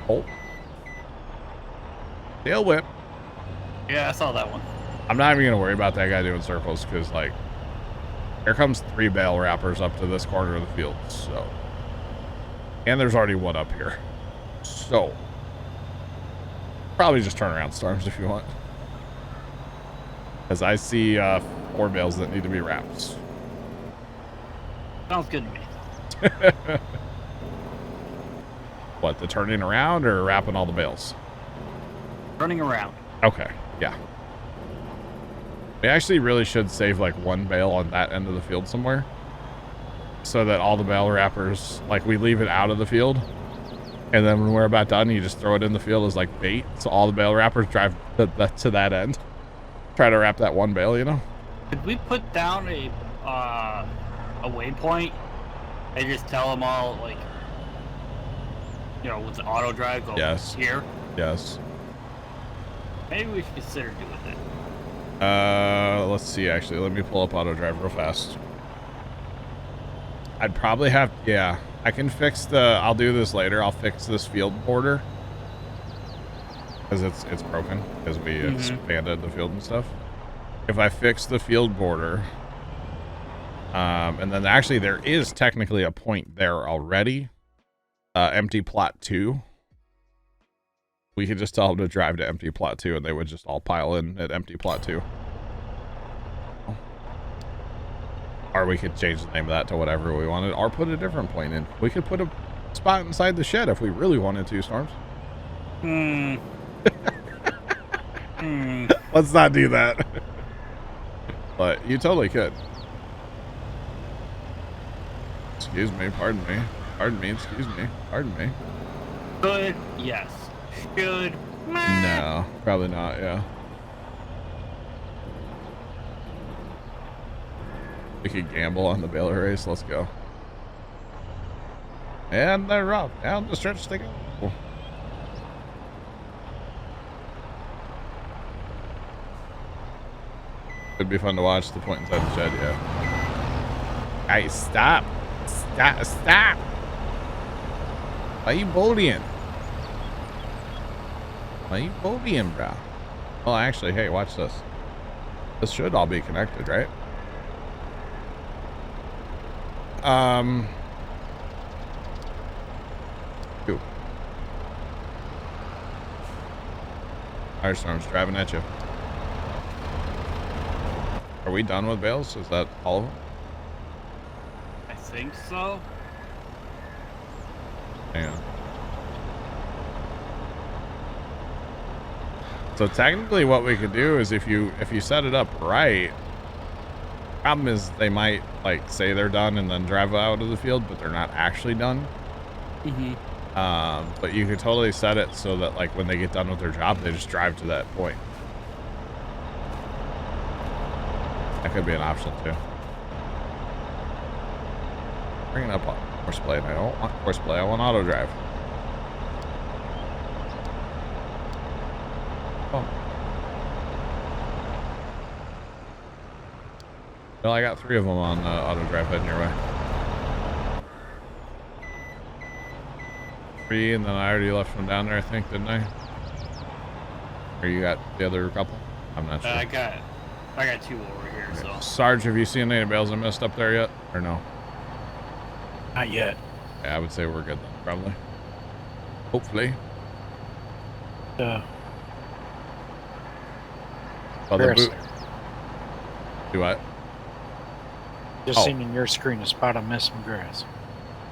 Oh. Tail whip. Yeah, I saw that one. I'm not even going to worry about that guy doing circles because, like, here comes 3 bale wrappers up to this corner of the field. So, and there's already one up here. So, probably just turn around, Storms, if you want. Because I see 4 bales that need to be wrapped. Sounds good to me. What, the turning around or wrapping all the bales? Turning around. Okay, yeah. We actually really should save like 1 bale on that end of the field somewhere. So that all the bale wrappers, like we leave it out of the field. And then when we're about done, you just throw it in the field as like bait. So all the bale wrappers drive to that end. Try to wrap that 1 bale, you know? Could we put down a waypoint and just tell them all, like, you know, with the auto drive go here? Yes. Maybe we should consider doing that. Let's see, actually. Let me pull up auto drive real fast. I'd probably have, yeah. I can fix I'll do this later. I'll fix this field border. Because it's broken. Because we expanded the field and stuff. If I fix the field border. And then actually there is technically a point there already. Empty plot 2. We could just tell them to drive to empty plot 2 and they would just all pile in at empty plot 2. Or we could change the name of that to whatever we wanted, or put a different point in. We could put a spot inside the shed if we really wanted to, Storms. Let's not do that. But you totally could. Excuse me, pardon me. Pardon me, excuse me, pardon me. Good, yes. Should. No, probably not, yeah. We could gamble on the baler race. Let's go. And they're up. Down the stretch they go. Could be fun to watch the point inside the shed, yeah. Hey, stop. Stop. Stop. Why you bullying? Why you bullying, bro? Well, actually, hey, watch this. This should all be connected, right? Ooh. Firestorm's driving at you. Are we done with bales? Is that all of them? I think so. Hang on. So technically what we could do is if you set it up right, problem is they might like say they're done and then drive out of the field, but they're not actually done. But you could totally set it so that like when they get done with their job, they just drive to that point. That could be an option too. Bringing up horseplay. I don't want horseplay. I want auto drive. Oh. Well, I got 3 of them on auto drive heading your way. 3, and then I already left them down there, I think, didn't I? Or you got the other couple? I'm not sure. I got 2 over here, okay. So. Sarge, have you seen any bales I missed up there yet, or no? Not yet. Yeah, I would say we're good then, probably. Hopefully. Oh, the boot. Do what? Just seen in your screen a spot of missing grass.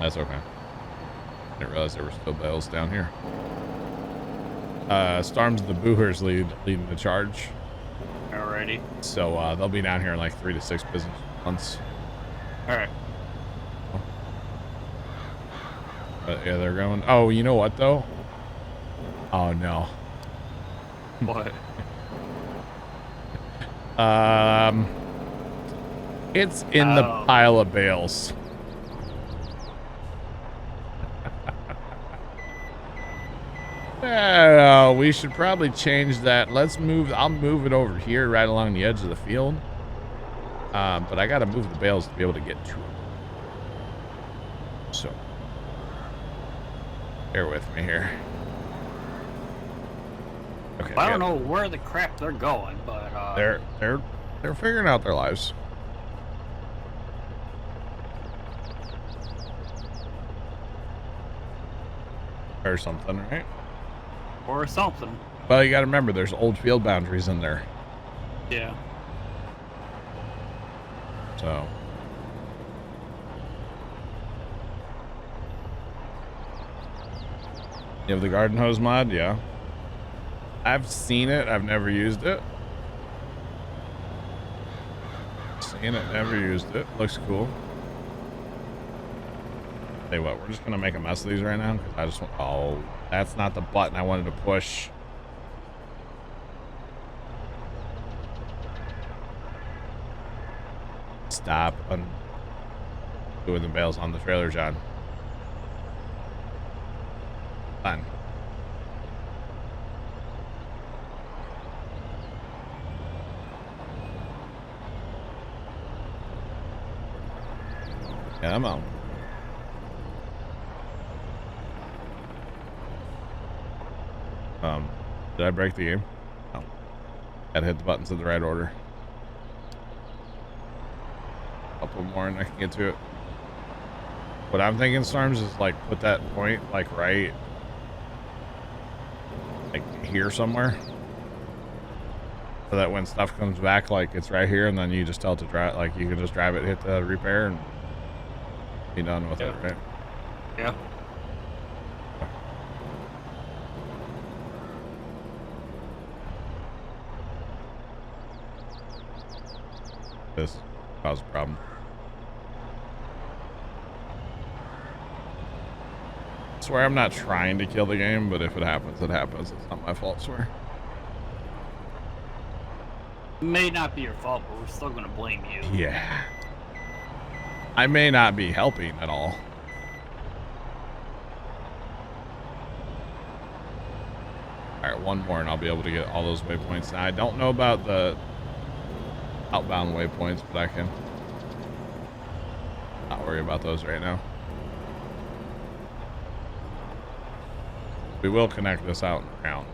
That's okay. I didn't realize there were still bales down here. Storms the Boohers leading the charge. Alrighty. So they'll be down here in like 3 to 6 business months. Alright. Yeah, they're going. Oh, you know what though? Oh no. What? It's in the pile of bales. We should probably change that. Let's move. I'll move it over here right along the edge of the field. But I got to move the bales to be able to get to them. So, bear with me here. Okay. I don't know where the crap they're going, but they're figuring out their lives. Or something, right? or something. Well, you got to remember, there's old field boundaries in there. Yeah. So. You have the garden hose mod? Yeah. I've seen it. I've never used it. Seen it, never used it. Looks cool. Tell you what, we're just going to make a mess of these right now. Because I just want... Oh, that's not the button I wanted to push. Stop doing the bales on the trailer, John. Fine. Yeah, I'm out. Did I break the game? No. Gotta hit the buttons in the right order. Couple more and I can get to it. What I'm thinking, Storms, is like put that point like right like here somewhere. So that when stuff comes back, like it's right here, and then you just tell it to drive, like you can just drive it, hit the repair, and be done with it, right? Yeah. This caused a problem. I swear I'm not trying to kill the game, but if it happens, it happens. It's not my fault, I swear. It may not be your fault, but we're still gonna blame you. Yeah. I may not be helping at all. Alright, one more and I'll be able to get all those waypoints. Now, I don't know about the outbound waypoints, but I can not worry about those right now. We will connect this out and around.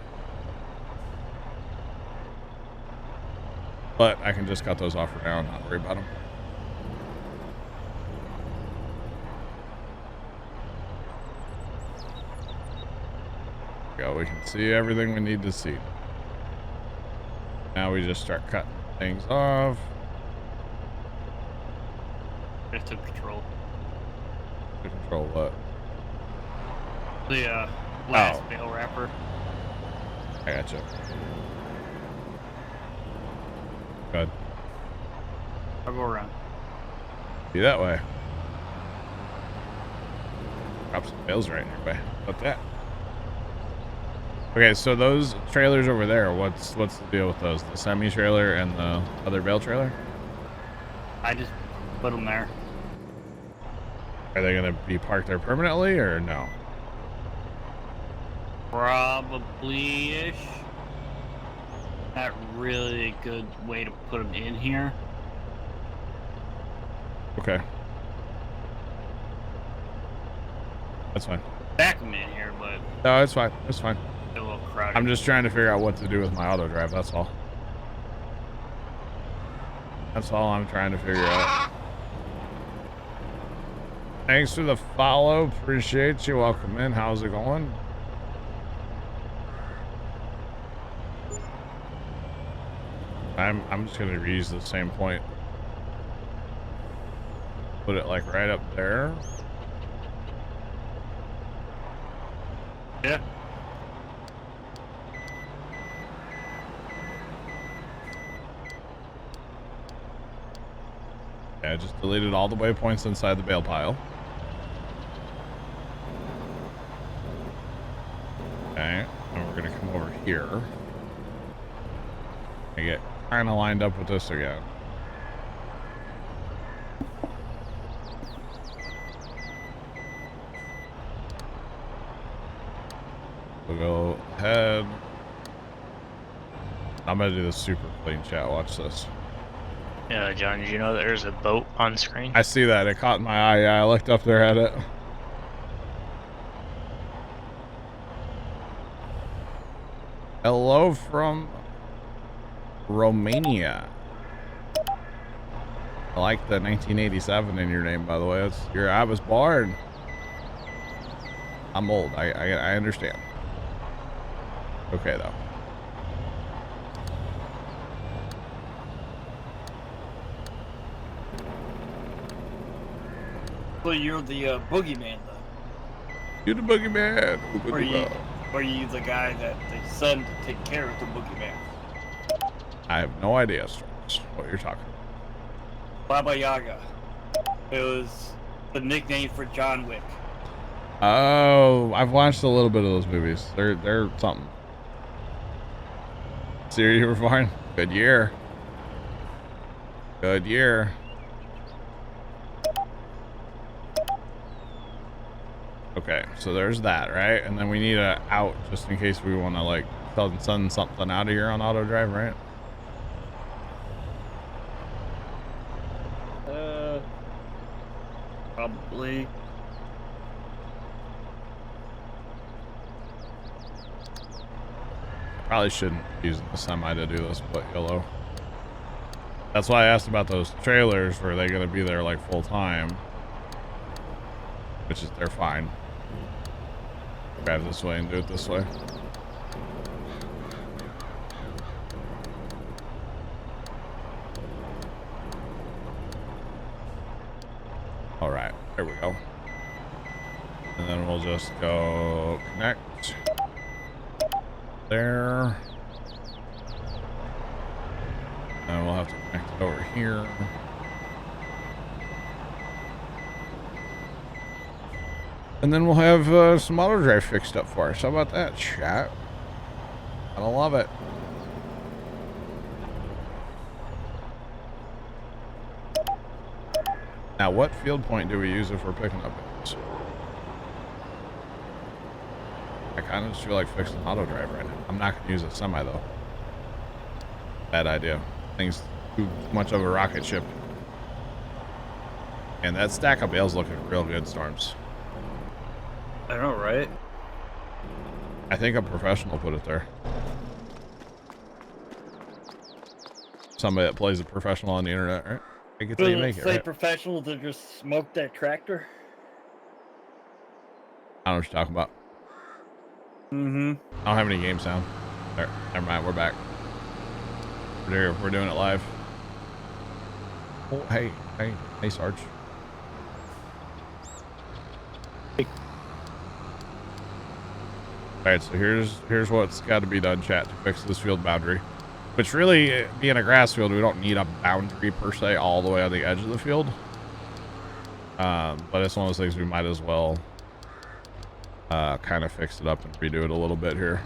But I can just cut those off for now and not worry about them. There we go. We can see everything we need to see. Now we just start cutting things off. I took control. To control what? The last bale wrapper. I gotcha. Good. I'll go around. Be that way. Drop some bales right in your way. About that. Okay, so those trailers over there, what's the deal with those? The semi-trailer and the other bale trailer? I just put them there. Are they going to be parked there permanently or no? Probably-ish. Not really a good way to put them in here. Okay. That's fine. Back them in here, but... No, it's fine. It's fine. A little crowded. I'm just trying to figure out what to do with my auto drive, that's all. That's all I'm trying to figure out. Thanks for the follow. Appreciate you. Welcome in. How's it going? I'm just gonna reuse the same point. Put it like right up there. Yeah. Yeah, I just deleted all the waypoints inside the bale pile. Okay, and we're gonna come over here. I get kind of lined up with this again. We'll go ahead. I'm gonna do this super clean, chat. Watch this. Yeah, John, did you know that there's a boat on screen? I see that. It caught my eye. Yeah, I looked up there at it. Hello from Romania. I like the 1987 in your name, by the way. I was born. I'm old. I understand. Okay, though. So you're the boogeyman, though? You're the boogeyman. Or are you the guy that they send to take care of the boogeyman? I have no idea, Storms, what you're talking about. Baba Yaga. It was the nickname for John Wick. Oh, I've watched a little bit of those movies. They're something. Siri, you were fine. Good year. Good year. Okay, so there's that, right? And then we need a out just in case we want to like send something out of here on auto drive, right? Probably. Probably shouldn't be using the semi to do this, but YOLO. That's why I asked about those trailers. Were they going to be there like full time? Which is, they're fine. Grab this way and do it this way. All right, there we go. And then we'll just go connect there. And we'll have to connect it over here. And then we'll have some auto drive fixed up for us. How about that, chat? I love it. Now, what field point do we use if we're picking up bales? I kind of just feel like fixing auto drive right now. I'm not going to use a semi, though. Bad idea. Thing's too much of a rocket ship. And that stack of bales looking real good, Storms. I know, right? I think a professional put it there. Somebody that plays a professional on the internet, right? Make it till you make it, right? Professional to just smoke that tractor? I don't know what you're talking about. Mm-hmm. I don't have any game sound. There, never mind, we're back. We're doing it live. Oh, hey, Sarge. All right, so here's what's got to be done, chat, to fix this field boundary. Which really, being a grass field, we don't need a boundary per se all the way on the edge of the field. But it's one of those things we might as well kind of fix it up and redo it a little bit here.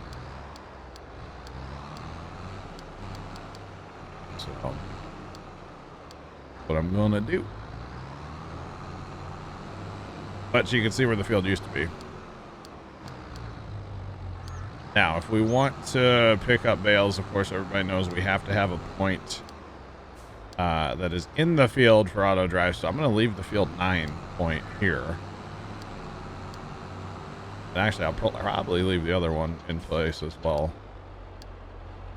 So, what I'm gonna do. But you can see where the field used to be. Now, if we want to pick up bales, of course, everybody knows we have to have a point that is in the field for auto drive. So I'm going to leave the field 9 point here. And actually, I'll probably leave the other one in place as well.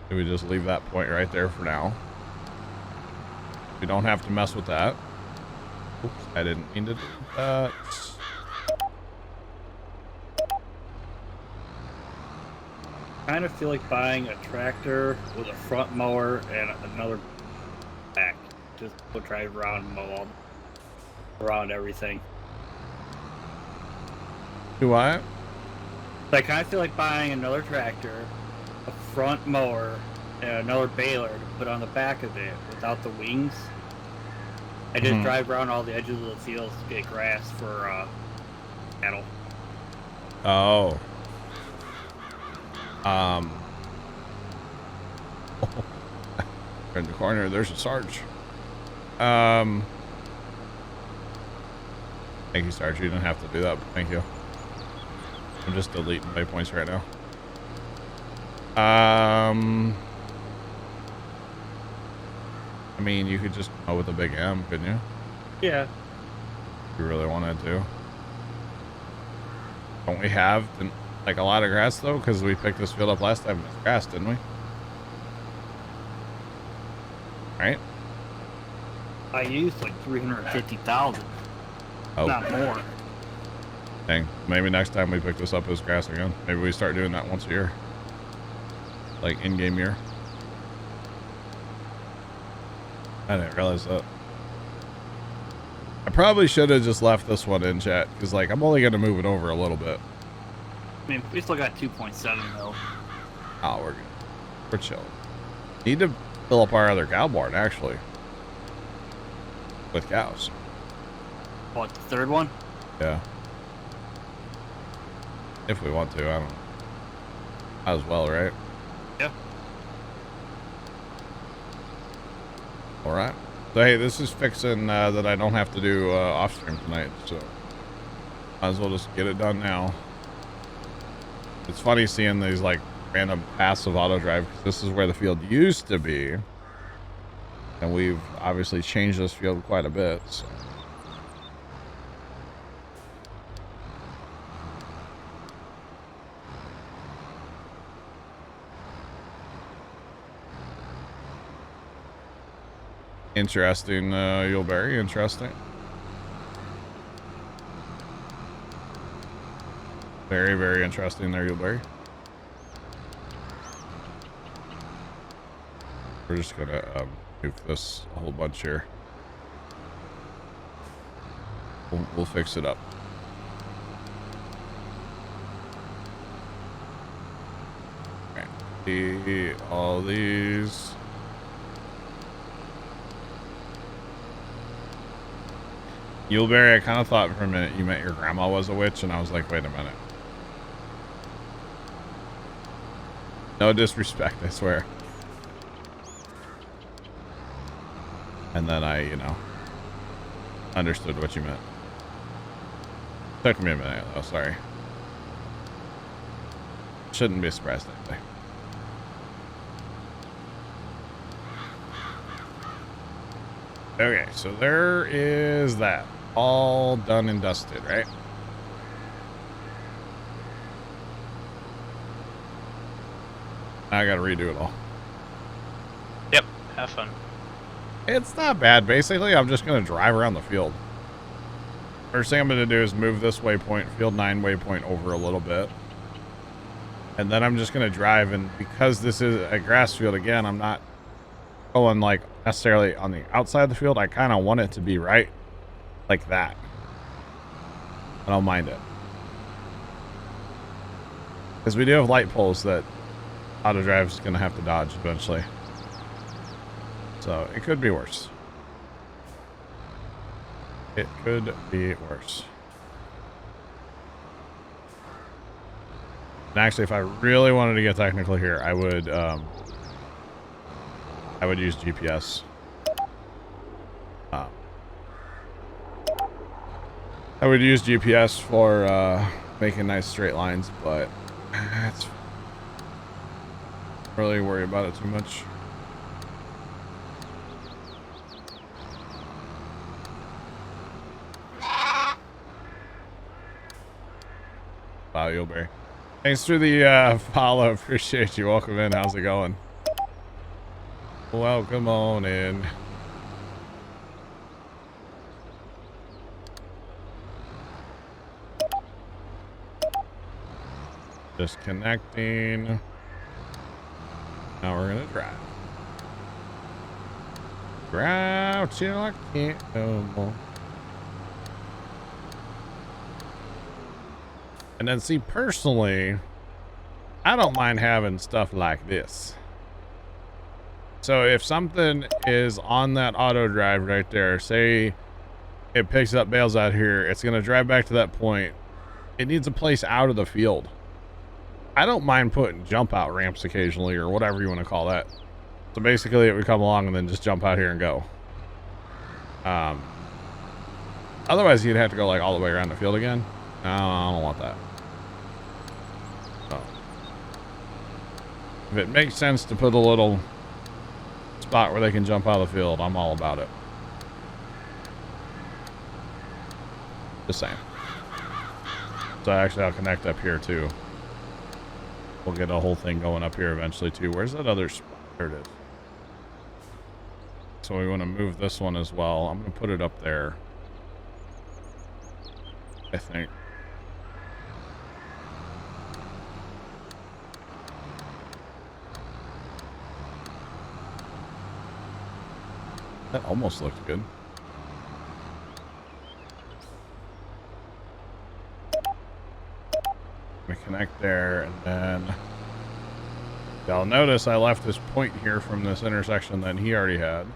So we just leave that point right there for now. We don't have to mess with that. Oops, I didn't mean to do that. I kind of feel like buying a tractor with a front mower and another back. Just to drive around and mow around everything. Do I? I kind of feel like buying another tractor, a front mower, and another baler to put on the back of it without the wings. I just drive around all the edges of the fields to get grass for cattle. Oh. In the corner, there's a Sarge. Thank you, Sarge. You didn't have to do that, but thank you. I'm just deleting waypoints right now. I mean, you could just go with a big M, couldn't you? Yeah. If you really wanted to. Don't we have Like a lot of grass though, because we picked this field up last time. It's grass, didn't we? Right? I used like 350,000. Oh, Not more. dang. Maybe next time we pick this up as grass again. Maybe we start doing that once a year. Like in-game year. I didn't realize that. I probably should have just left this one in, chat, because like I'm only going to move it over a little bit. I mean, we still got 2.7 though. Oh, we're good. We're chilling. Need to fill up our other cow barn, actually. With cows. What, the third one? Yeah. If we want to, I don't know. Might as well, right? Yeah. Alright. So, hey, this is fixing that I don't have to do off stream tonight, so might as well just get it done now. It's funny seeing these, like, random passive auto drive, because this is where the field used to be. And we've obviously changed this field quite a bit, so. Interesting, Yuleberry, interesting. Very, very interesting there, Yuleberry. We're just gonna nuke this a whole bunch here. We'll fix it up. Okay. All these. Yuleberry, I kind of thought for a minute you meant your grandma was a witch, and I was like, wait a minute. No disrespect, I swear. And then I, you know, understood what you meant. Took me a minute, though, sorry. Shouldn't be surprised anyway. Okay, so there is that. All done and dusted, right? I gotta redo it all. Yep, have fun. It's not bad. Basically, I'm just going to drive around the field. First thing I'm going to do is move this waypoint, field 9 waypoint, over a little bit. And then I'm just going to drive, and because this is a grass field, again, I'm not going, like, necessarily on the outside of the field. I kind of want it to be right like that. I don't mind it. Because we do have light poles that auto drive is going to have to dodge eventually. So it could be worse. It could be worse. And actually, if I really wanted to get technical here, I would use GPS. I would use GPS for making nice straight lines, but it's really worry about it too much. Wow, Yuleberry. Thanks for the follow. Appreciate you. Welcome in. How's it going? Welcome on in. Disconnecting. Now we're gonna drive. Drive till I can't no more. And then see, personally, I don't mind having stuff like this. So if something is on that auto drive right there, say it picks up bales out here, it's going to drive back to that point. It needs a place out of the field. I don't mind putting jump out ramps occasionally, or whatever you want to call that. So basically it would come along and then just jump out here and go. Otherwise you'd have to go like all the way around the field again. No, I don't want that. So, if it makes sense to put a little spot where they can jump out of the field, I'm all about it. Just saying. So actually I'll connect up here too. we'll get a whole thing going up here eventually too. Where's that other spot? There it is. So we want to move this one as well. I'm going to put it up there, I think. That almost looked good. We connect there, and then y'all notice I left this point here from this intersection that he already had.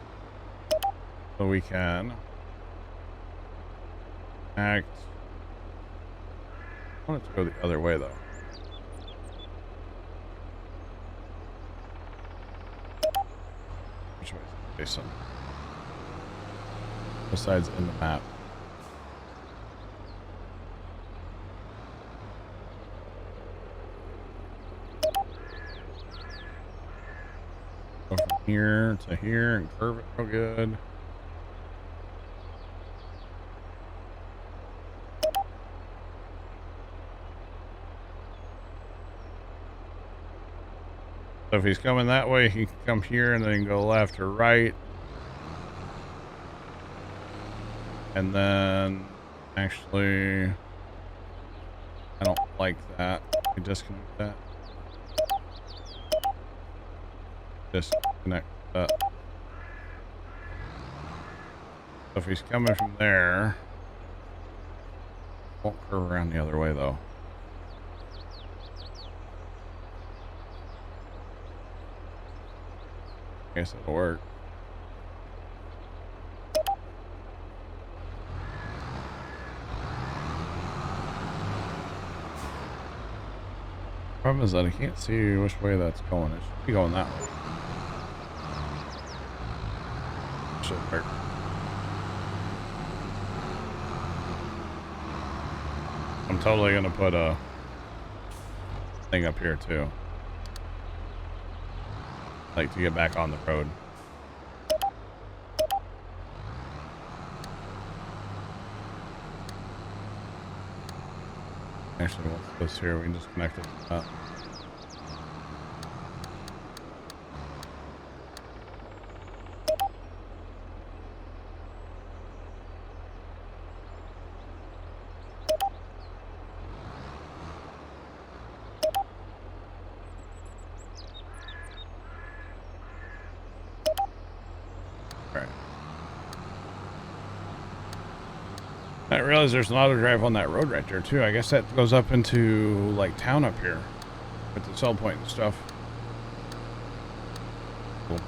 So we can connect. I want it to go the other way though. Which way is it facing? Besides in the map. Go from here to here and curve it real good. So if he's coming that way, he can come here and then go left or right. And then, actually, I don't like that. We disconnect that. Disconnect that. So if he's coming from there, won't curve around the other way though. I guess it'll work. Problem is that I can't see which way that's going. It should be going that way. Should work. I'm totally gonna put a thing up here too. Like to get back on the road. Actually, what's this here? We can just connect it to that. I realize there's an auto drive on that road right there too. I guess that goes up into like town up here with the sell point and stuff. Cool.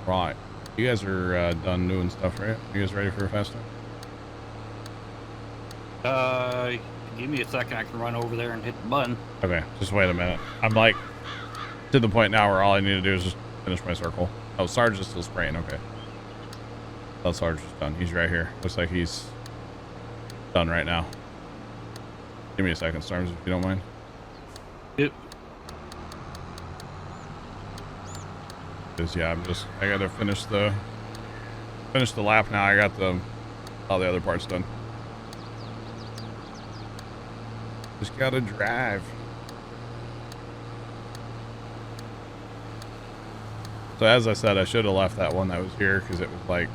Right. You guys are done doing stuff, right? You guys ready for a fast time? Give me a second. I can run over there and hit the button. Okay, just wait a minute. I'm like to the point now where all I need to do is just finish my circle. Oh, Sarge is still spraying. Okay. Oh, Sarge is done. He's right here. Looks like he's done right now. Give me a second, Storms, if you don't mind. Yep. Because yeah, I gotta finish the lap now. I got all the other parts done. Just gotta drive. So as I said, I should have left that one that was here because it was like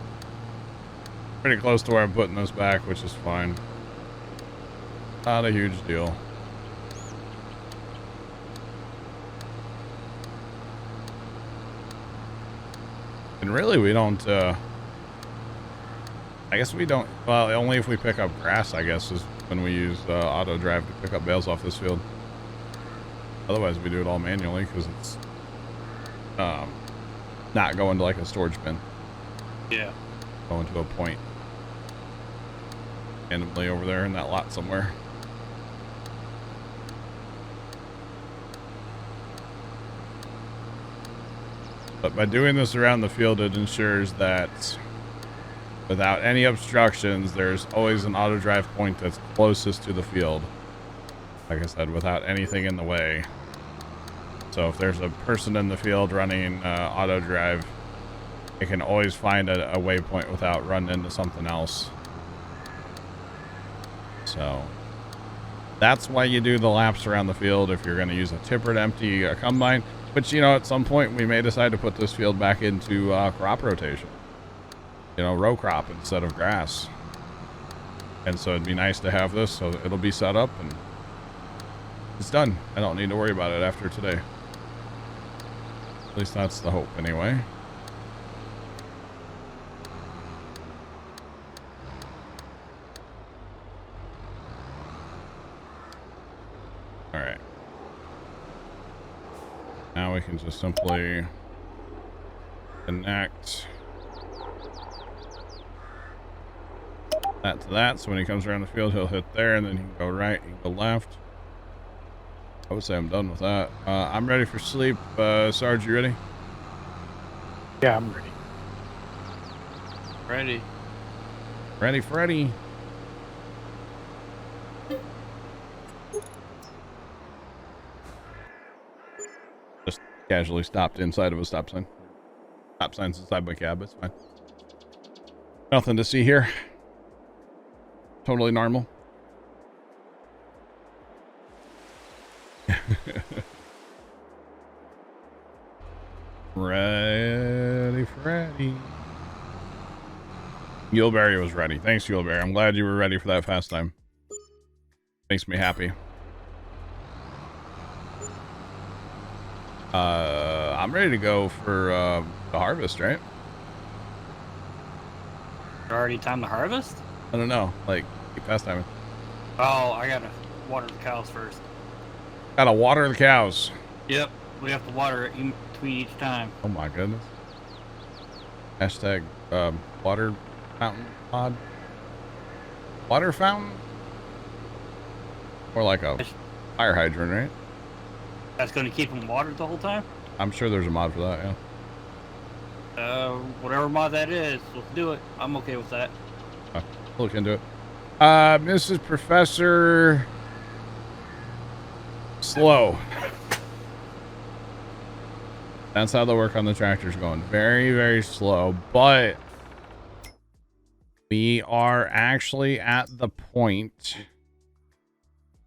pretty close to where I'm putting this back, which is fine. Not a huge deal. And really we don't, I guess we don't, well, only if we pick up grass, I guess, is when we use auto drive to pick up bales off this field. Otherwise we do it all manually because it's not going to like a storage bin. Yeah. Going to a point randomly over there in that lot somewhere. But by doing this around the field, it ensures that without any obstructions, there's always an auto drive point that's closest to the field. Like I said, without anything in the way. So if there's a person in the field running auto drive, it can always find a waypoint without running into something else. So that's why you do the laps around the field if you're going to use a tipper to empty a combine. But, you know, at some point we may decide to put this field back into crop rotation. You know, row crop instead of grass. And so it'd be nice to have this, so it'll be set up and it's done. I don't need to worry about it after today. At least that's the hope anyway. All right. Now we can just simply connect that to that. So when he comes around the field, he'll hit there and then he can go right, he can go left. I would say I'm done with that. I'm ready for sleep. Sarge, you ready? Yeah, I'm ready. Ready. Ready, Freddy. Just casually stopped inside of a stop sign. Stop sign's inside my cab. It's fine. Nothing to see here. Totally normal. Ready, Freddy. Yuleberry was ready. Thanks, Yuleberry. I'm glad you were ready for that fast time. Makes me happy. I'm ready to go for the harvest, right? Already time to harvest? I don't know. Like, keep fast timing. Oh, I gotta water the cows first. Gotta water the cows. Yep, we have to water it in between each time. Oh my goodness. Hashtag water fountain mod. Water fountain? Or like a fire hydrant, right? That's gonna keep them watered the whole time? I'm sure there's a mod for that, yeah. Whatever mod that is, let's do it. I'm okay with that. Look into it. Mrs. Professor Slow. That's how the work on the tractor's going. Very, very slow, but we are actually at the point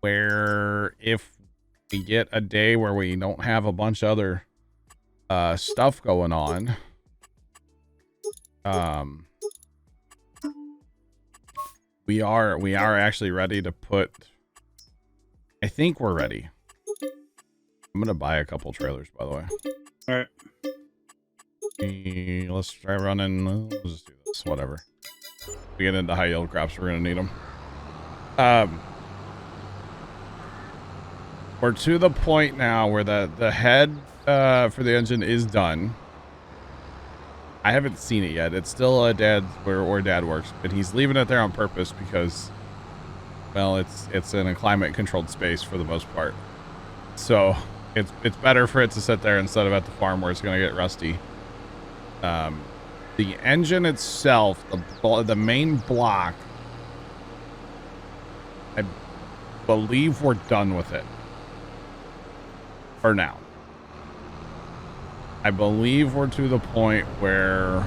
where if we get a day where we don't have a bunch of other stuff going on, we are actually ready to put, I think we're ready. I'm gonna buy a couple trailers, by the way. All right. Let's try running. We'll just do this, whatever. We get into high yield crops, we're gonna need them. We're to the point now where the head for the engine is done. I haven't seen it yet. It's still Dad's where Dad works, but he's leaving it there on purpose because, well, it's in a climate controlled space for the most part. So it's better for it to sit there instead of at the farm where it's going to get rusty. The engine itself, the main block, I believe we're done with it for now. I believe we're to the point where,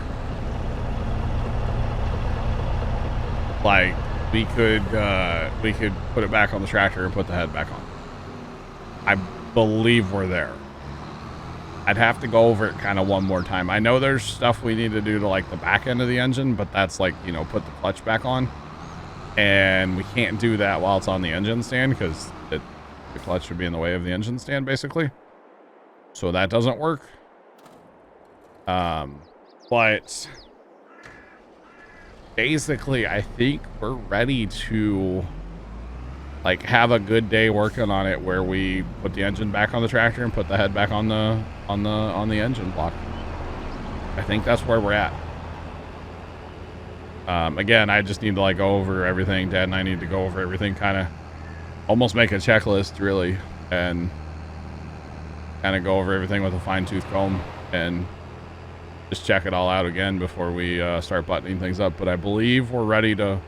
like, we could put it back on the tractor and put the head back on. I believe we're there. I'd have to go over it kind of one more time. I know there's stuff we need to do to, like, the back end of the engine, but that's like, you know, put the clutch back on, and we can't do that while it's on the engine stand because the clutch should be in the way of the engine stand, basically. So that doesn't work. But basically I think we're ready to, like, have a good day working on it where we put the engine back on the tractor and put the head back on the engine block. I think that's where we're at. Again, I just need to, like, go over everything. Dad and I need to go over everything, kind of almost make a checklist, really, and kind of go over everything with a fine-tooth comb and just check it all out again before we start buttoning things up. But I believe we're ready to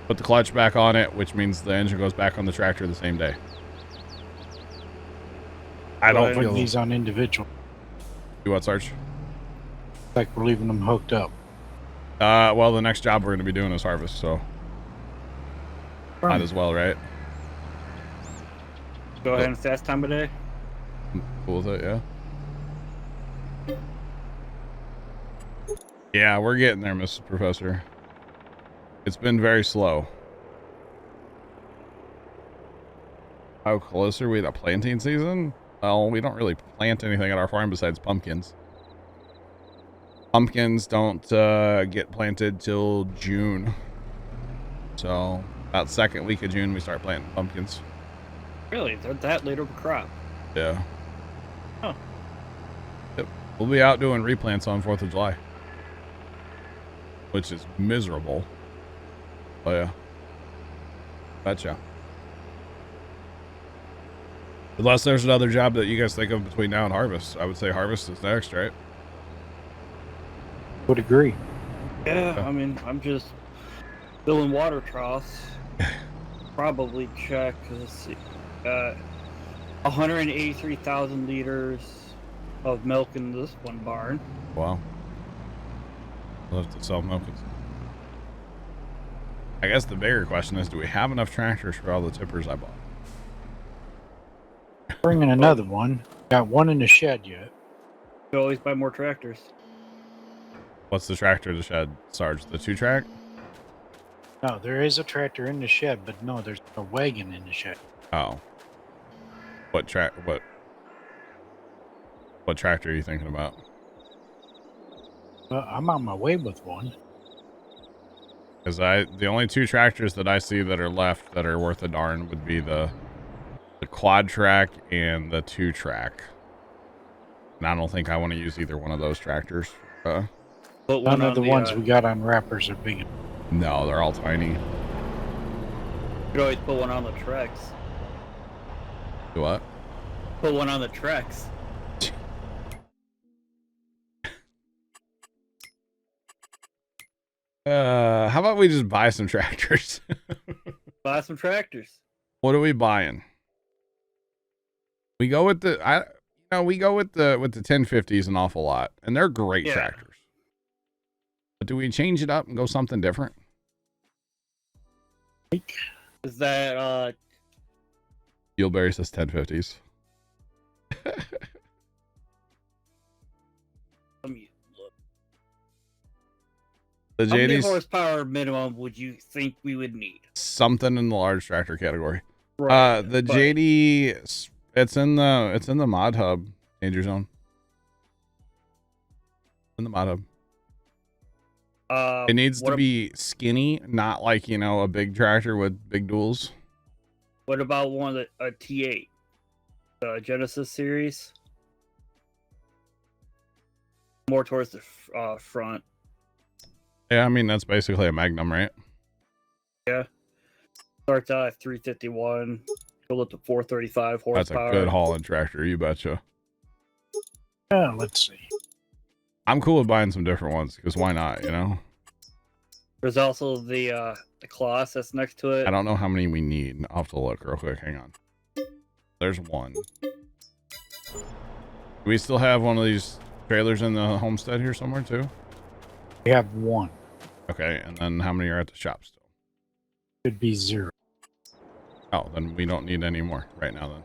put the clutch back on it, which means the engine goes back on the tractor the same day. I don't put feel these on individual. Do what, Sarge? Like we're leaving them hooked up. Well, the next job we're going to be doing is harvest, so. Might as well, right? Go ahead and fast time of day. Cool with it, yeah. Yeah, we're getting there, Mrs. Professor. It's been very slow. How close are we to planting season? Well, we don't really plant anything at our farm besides pumpkins. Pumpkins don't get planted till June. So, about second week of June, we start planting pumpkins. Really? They're that late of a crop? Yeah. Huh. Yep. We'll be out doing replants on 4th of July. Which is miserable. Oh, yeah. Betcha. Unless there's another job that you guys think of between now and harvest. I would say harvest is next, right? Would agree. Yeah, I mean, I'm just filling water troughs. Probably check, let's see, 183,000 liters of milk in this one barn. Wow. I'll have to sell milk. I guess the bigger question is, do we have enough tractors for all the tippers I bought? Bringing another one. Got one in the shed yet. You always buy more tractors. What's the tractor in the shed, Sarge? The 2-track? No, there is a tractor in the shed, but no, there's a wagon in the shed. Oh. What tractor are you thinking about? I'm on my way with one. Because the only 2 tractors that I see that are left that are worth a darn would be the quad track and the 2-track. And I don't think I want to use either one of those tractors. But None of the ones we got on wrappers are big enough. No, they're all tiny. You could always put one on the Trex. Do what? Put one on the Trex. How about we just buy some tractors? Buy some tractors. What are we buying? We go with the 1050s an awful lot, and they're great tractors. But do we change it up and go something different? Is that Eelberry says 1050s. let me look. The How many JD's horsepower minimum would you think we would need? something in the large tractor category. Right, The but- JD, it's in the mod hub, danger zone. In the mod hub. It needs to be skinny, not like, a big tractor with big duals. What about one of a T8? The Genesis series? More towards the front. Yeah, I mean, that's basically a Magnum, right? Yeah. Starts out at 351. Goes up to 435 horsepower. That's a good hauling tractor, you betcha. Let's see. I'm cool with buying some different ones, because why not, There's also the Claas that's next to it. I don't know how many we need. I'll have to look real quick. Hang on. There's one. Do we still have one of these trailers in the homestead here somewhere, too? We have one. Okay, and then how many are at the shop still? Could be 0. Oh, then we don't need any more right now, then.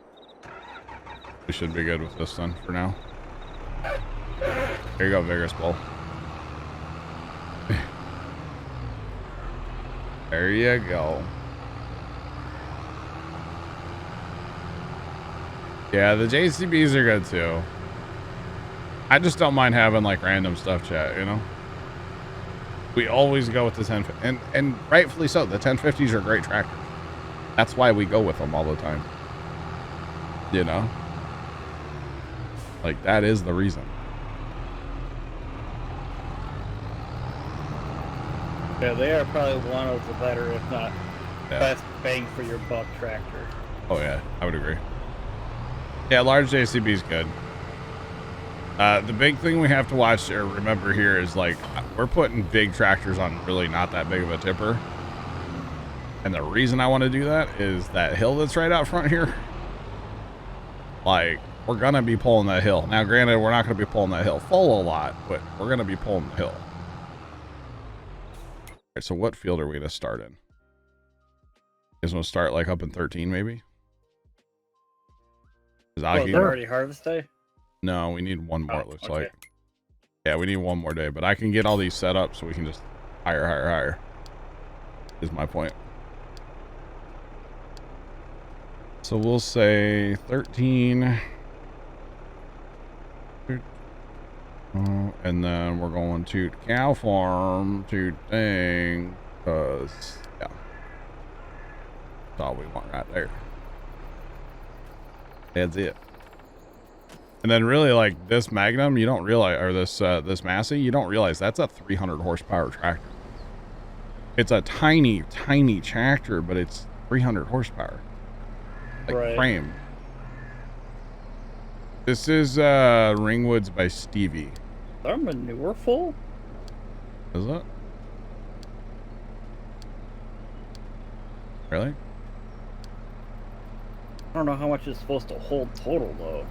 We should be good with this, then, for now. Here you go, Vigorous Bull. There you go. Yeah, the JCBs are good too. I just don't mind having like random stuff, chat, We always go with the 1050, and rightfully so. The 1050s are great tractors. That's why we go with them all the time. Like, that is the reason. Yeah, they are probably one of the better, if not best bang for your buck tractor. Oh yeah, I would agree. Yeah, large JCB is good. The big thing we have to watch or remember here is like we're putting big tractors on really not that big of a tipper. And the reason I want to do that is that hill that's right out front here. Like, we're going to be pulling that hill. Now, granted, we're not going to be pulling that hill full a lot, but we're going to be pulling the hill. All right, so what field are we going to start in? guys want to start like up in 13 maybe? Oh, is it already harvest day? No, we need one more, Oh, it looks okay. like. Yeah, we need one more day, but I can get all these set up so we can just hire, is my point. So we'll say 13. And then we're going to the cow farm to thing, because, yeah. That's all we want right there. That's it. And then really, like, this Magnum, you don't realize, or this Massey, you don't realize that's a 300 horsepower tractor. It's a tiny, tiny tractor, but it's 300 horsepower. Like, Right. frame. This is Ringwood's by Stevie. Is our manure full? Is it? Really? I don't know how much it's supposed to hold total though.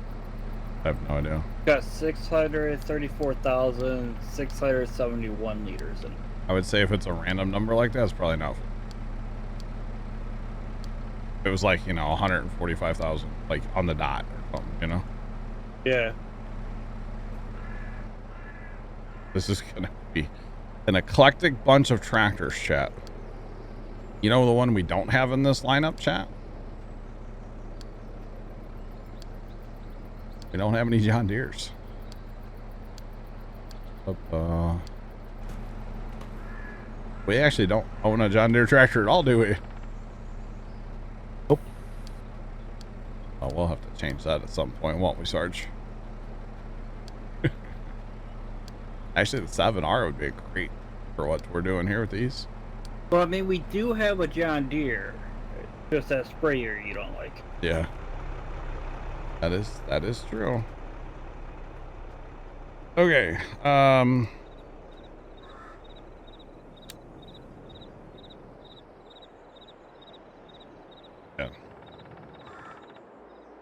I have no idea. Got 634,671 liters in it. I would say if it's a random number like that, it's probably not. If it was like, you know, 145,000, like on the dot or something, you know? Yeah. This is gonna be an eclectic bunch of tractors, chat. You know the one we don't have in this lineup, chat? We don't have any John Deeres. We actually don't own a John Deere tractor at all, do we? Nope. Oh, we'll have to change that at some point, won't we, Sarge? Actually, the 7R would be great for what we're doing here with these. Well, I mean, we do have a John Deere. Just that sprayer you don't like. Yeah. That is true. Okay. Yeah.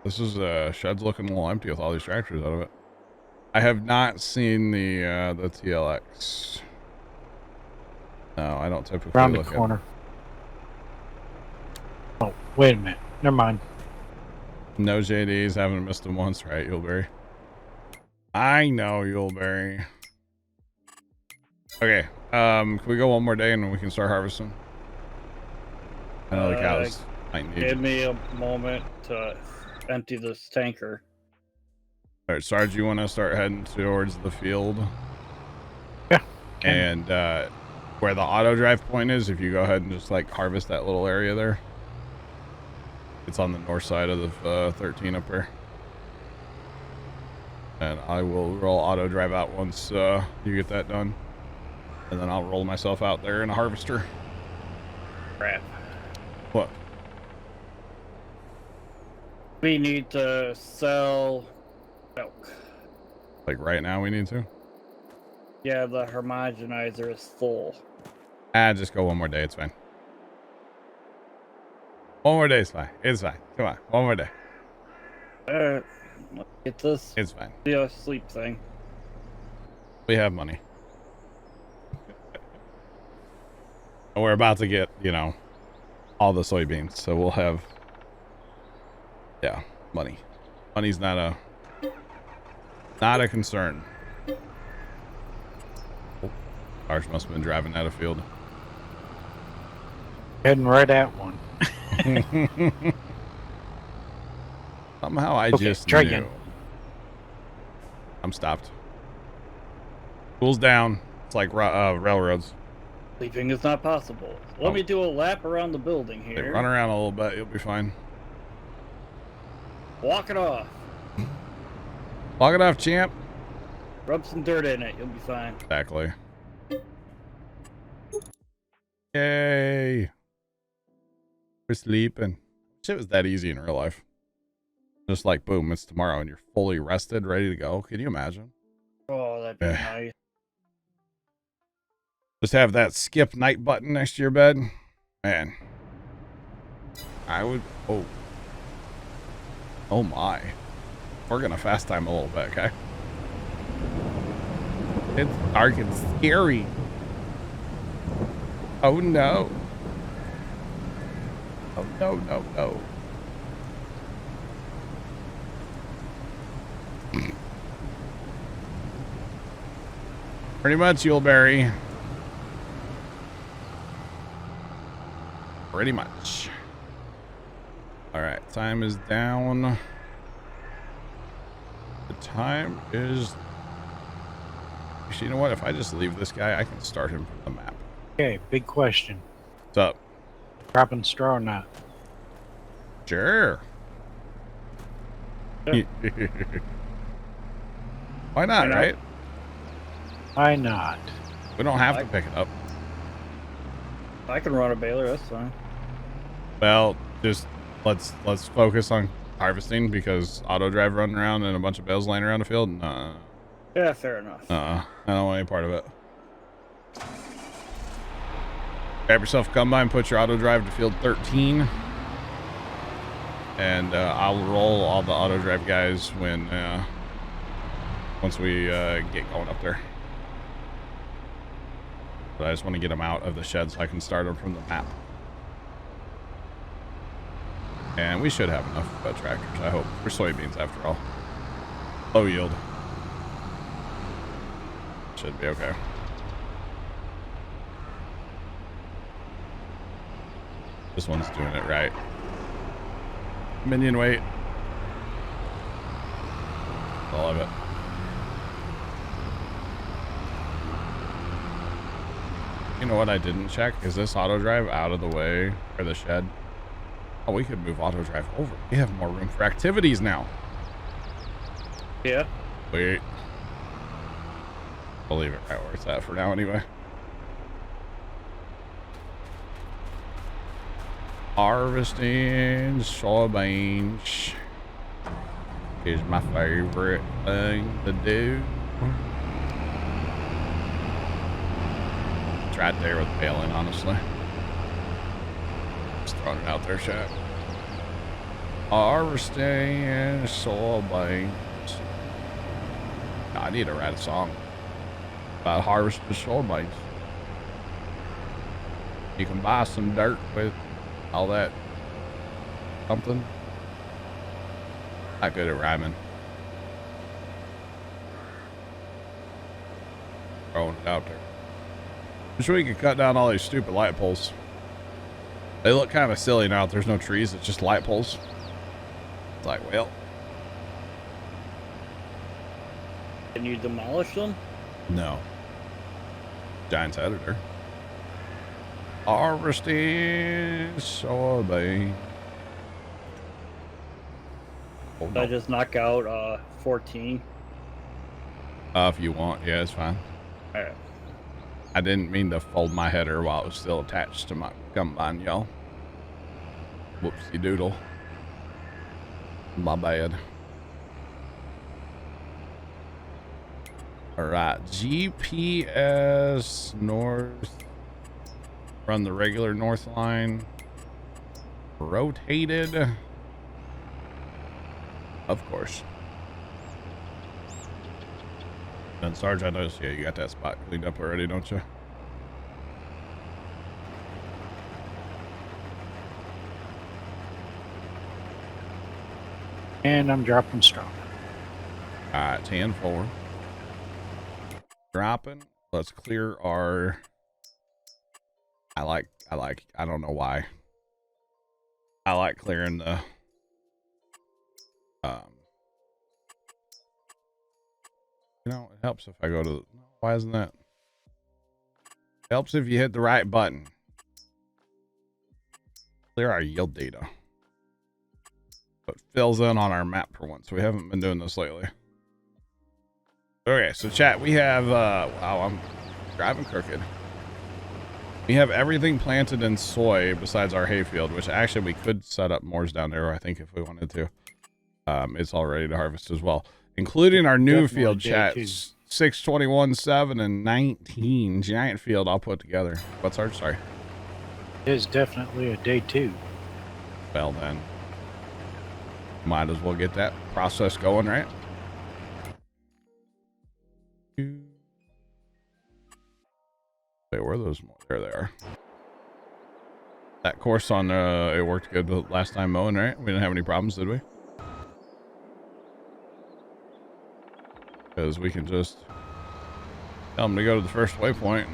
This is shed's looking a little empty with all these tractors out of it. I have not seen the TLX. No, I don't typically Around the look corner. Oh, wait a minute. Never mind. No JDs, haven't missed them once, right, Yuleberry? I know, Yuleberry. Okay, can we go one more day and then we can start harvesting? I know the cows might need. Give me a moment to empty this tanker. All right, Sarge, you want to start heading towards the field? Yeah. And where the auto drive point is, if you go ahead and just like harvest that little area there. It's on the north side of the 13 up there. And I will roll auto drive out once you get that done. And then I'll roll myself out there in a harvester. Crap. What? We need to sell milk. Like right now we need to? Yeah, the homogenizer is full. Just go one more day, it's fine. One more day is fine. It's fine. Come on, one more day. Let's get this. It's fine. Be a sleep thing. We have money. And we're about to get, you know, all the soybeans, so we'll have, yeah, money. Money's not a concern. Oh, ours must have been driving out of field. Heading right at one. Somehow I Okay, just try knew. again. I'm stopped. Cool's down. It's like railroads. Sleeping is not possible. Let me do a lap around the building They here. run around a little bit. You'll be fine. Walk it off. Log it off, champ. Rub some dirt in it. You'll be fine. Exactly. Yay. We're sleeping. Shit was that easy in real life. Just like, boom, it's tomorrow and you're fully rested, ready to go. Can you imagine? Oh, that'd be nice. Just have that skip night button next to your bed. Man. I would... Oh. Oh my. We're gonna fast time a little bit, okay? It's dark and scary. Oh no. Oh, no, no, no. Pretty much, Yuleberry. Pretty much. All right, time is down. The time is... Actually, you know what? If I just leave this guy, I can start him from the map. Okay, big question. What's up? Dropping straw or not? Sure. Yeah. Why not, Why not? right? Why not? We don't have to pick it up. I can run a baler, that's fine. Well, just let's focus on harvesting because auto drive running around and a bunch of bales laying around the field. Nah. Yeah, fair enough. I don't want any part of it. Grab yourself a combine, put your auto drive to field 13. And I'll roll all the auto drive guys when once we get going up there. But I just want to get them out of the shed so I can start them from the map. And we should have enough tractors, I hope, for soybeans after all. Low yield. Should be okay. This one's doing it right. Minion weight. I love it. You know what I didn't check? Is this auto drive out of the way for the shed? Oh, we could move auto drive over. We have more room for activities now. Yeah. Wait. I'll leave it right where it's at for now anyway. Harvesting soybeans is my favorite thing to do. It's right there with baling, honestly. Just throwing it out there, chat. Harvesting soybeans. I need to write a song about harvesting soybeans. You can buy some dirt with all that something. Not good at rhyming. Throwing it out there. Wish we could cut down all these stupid light poles. They look kind of silly now if there's no trees, it's just light poles. It's like, well. Can you demolish them? No. Giant's editor. Harvesting soybean. Oh, Should no. I just knock out 14? If you want, yeah, it's fine. Alright. I didn't mean to fold my header while it was still attached to my combine, y'all. Whoopsie doodle. My bad. All right, GPS north. Run the regular north line. Rotated. Of course. And Sarge, I noticed, yeah, you got that spot cleaned up already, don't you? And I'm dropping straw. All right, 10-4. Dropping. Let's clear our... I don't know why. I like clearing the... You know, it helps if I go to... Why isn't that? It helps if you hit the right button. Clear our yield data. So it fills in on our map for once. We haven't been doing this lately. Okay, so chat, we have... wow, I'm driving crooked. We have everything planted in soy besides our hayfield, which actually we could set up mores down there, I think, if we wanted to. It's all ready to harvest as well. Including our new Definitely field day chat, two. 6, 21, 7, and 19. Giant field I'll put together. What's ours? Sorry. It is definitely a day 2. Well then. Might as well get that process going, right? Wait, where are those more? There they are. That course on, it worked good the last time mowing, right? We didn't have any problems, did we? Because we can just tell them to go to the first waypoint.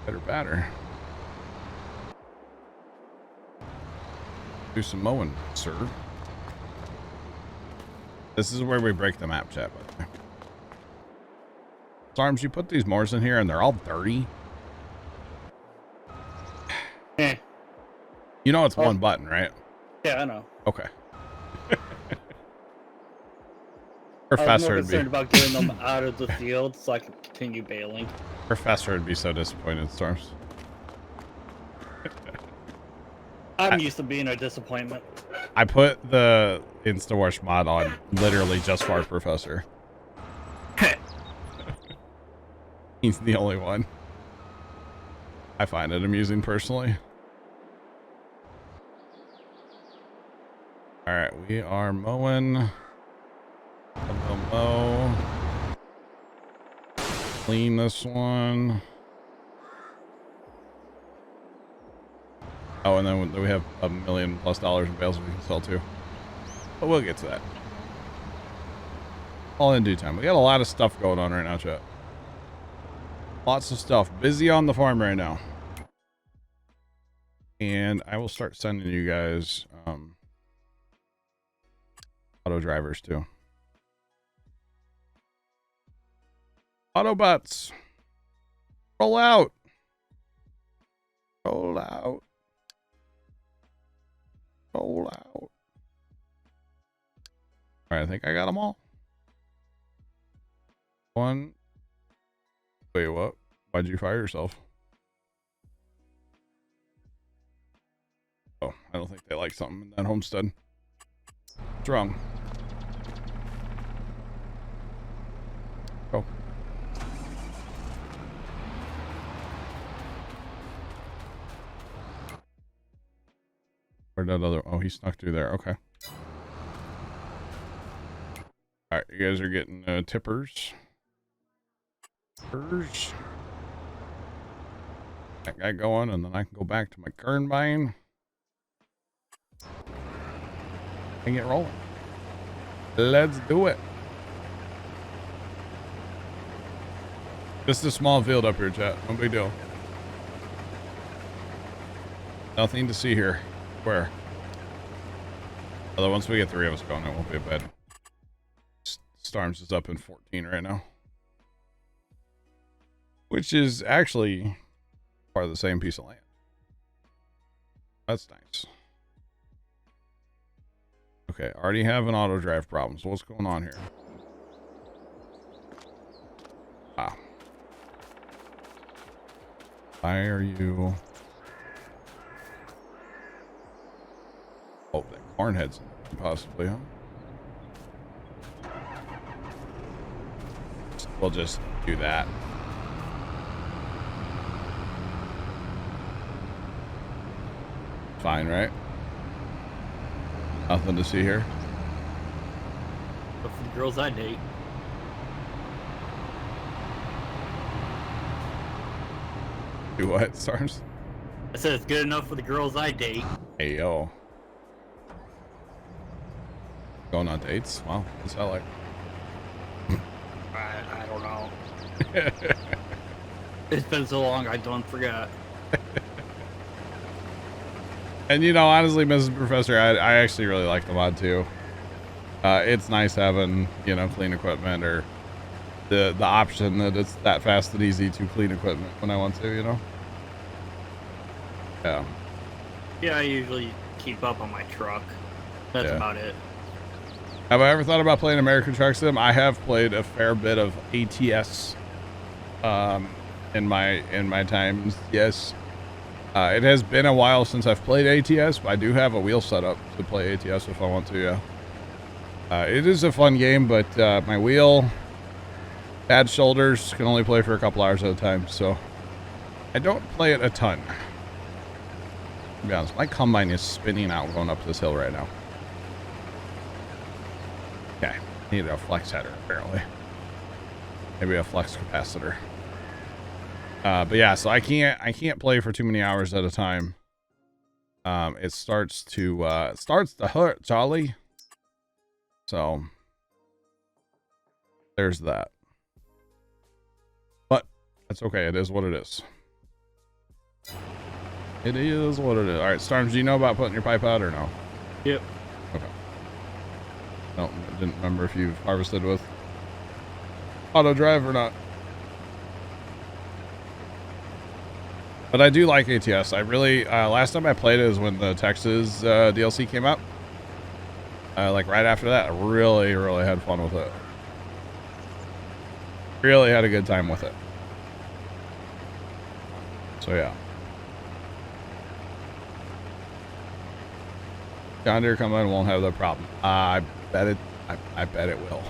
Better batter. Do some mowing, sir. This is where we break the map, chat, by the way. Arms, you put these mowers in here and they're all dirty. Eh. You know it's one button, right? Yeah, I know. Okay. I was Professor more would concerned be about getting them out of the field so I could continue bailing. Professor would be so disappointed, Storms. I'm used to being a disappointment. I put the InstaWash mod on literally just for our Professor. He's the only one. I find it amusing personally. All right, we are mowing. We'll mow. Clean this one. Oh, and then we have $1 million+ in bales we can sell too. But we'll get to that. All in due time. We got a lot of stuff going on right now, chat. Lots of stuff. Busy on the farm right now. And I will start sending you guys auto drivers too. Autobots. Roll out. Roll out. Roll out. All right, I think I got them all. One. Wait, what? Why'd you fire yourself? Oh, I don't think they like something in that homestead. What's wrong? Oh. Where'd that other... Oh, he snuck through there. Okay. Alright, you guys are getting tippers. That guy going, and then I can go back to my kern buying and get rolling. Let's do it. Just a small field up here, chat. No big deal. Nothing to see here. Where? Although once we get 3 of us going, it won't be a bad. Storms is up in 14 right now. Which is actually part of the same piece of land. That's nice. Okay, already having auto drive problems. What's going on here? Ah. Why are you... Oh, that corn head's possibly, huh? We'll just do that. Fine, right? Nothing to see here. But for the girls I date. Do what, Stars? I said it's good enough for the girls I date. Hey, yo. Going on dates? Wow, what's that like? I don't know. It's been so long, I don't forget. And you know, honestly, Mrs. Professor, I actually really like the mod too. It's nice having, you know, clean equipment, or the option that it's that fast and easy to clean equipment when I want to, you know? Yeah. Yeah, I usually keep up on my truck. That's Yeah. about it. Have I ever thought about playing American Truck Sim? I have played a fair bit of ATS in my times. Yes. It has been a while since I've played ATS, but I do have a wheel set up to play ATS if I want to, yeah. It is a fun game, but my wheel, bad shoulders, can only play for a couple hours at a time, so I don't play it a ton. To be honest, my combine is spinning out going up this hill right now. Okay, need a flex header, apparently. Maybe a flux capacitor. But yeah, so I can't play for too many hours at a time. It starts to hurt, Charlie. So there's that. But that's okay. It is what it is. It is what it is. All right, Storms, do you know about putting your pipe out or no? Yep. Okay. No, I didn't remember if you've harvested with auto drive or not. But I do like ATS. I really, last time I played it was when the Texas DLC came out. Like right after that, I really, really had fun with it. Really had a good time with it. So yeah. John Deere come in won't have that problem. I bet it. I bet it will.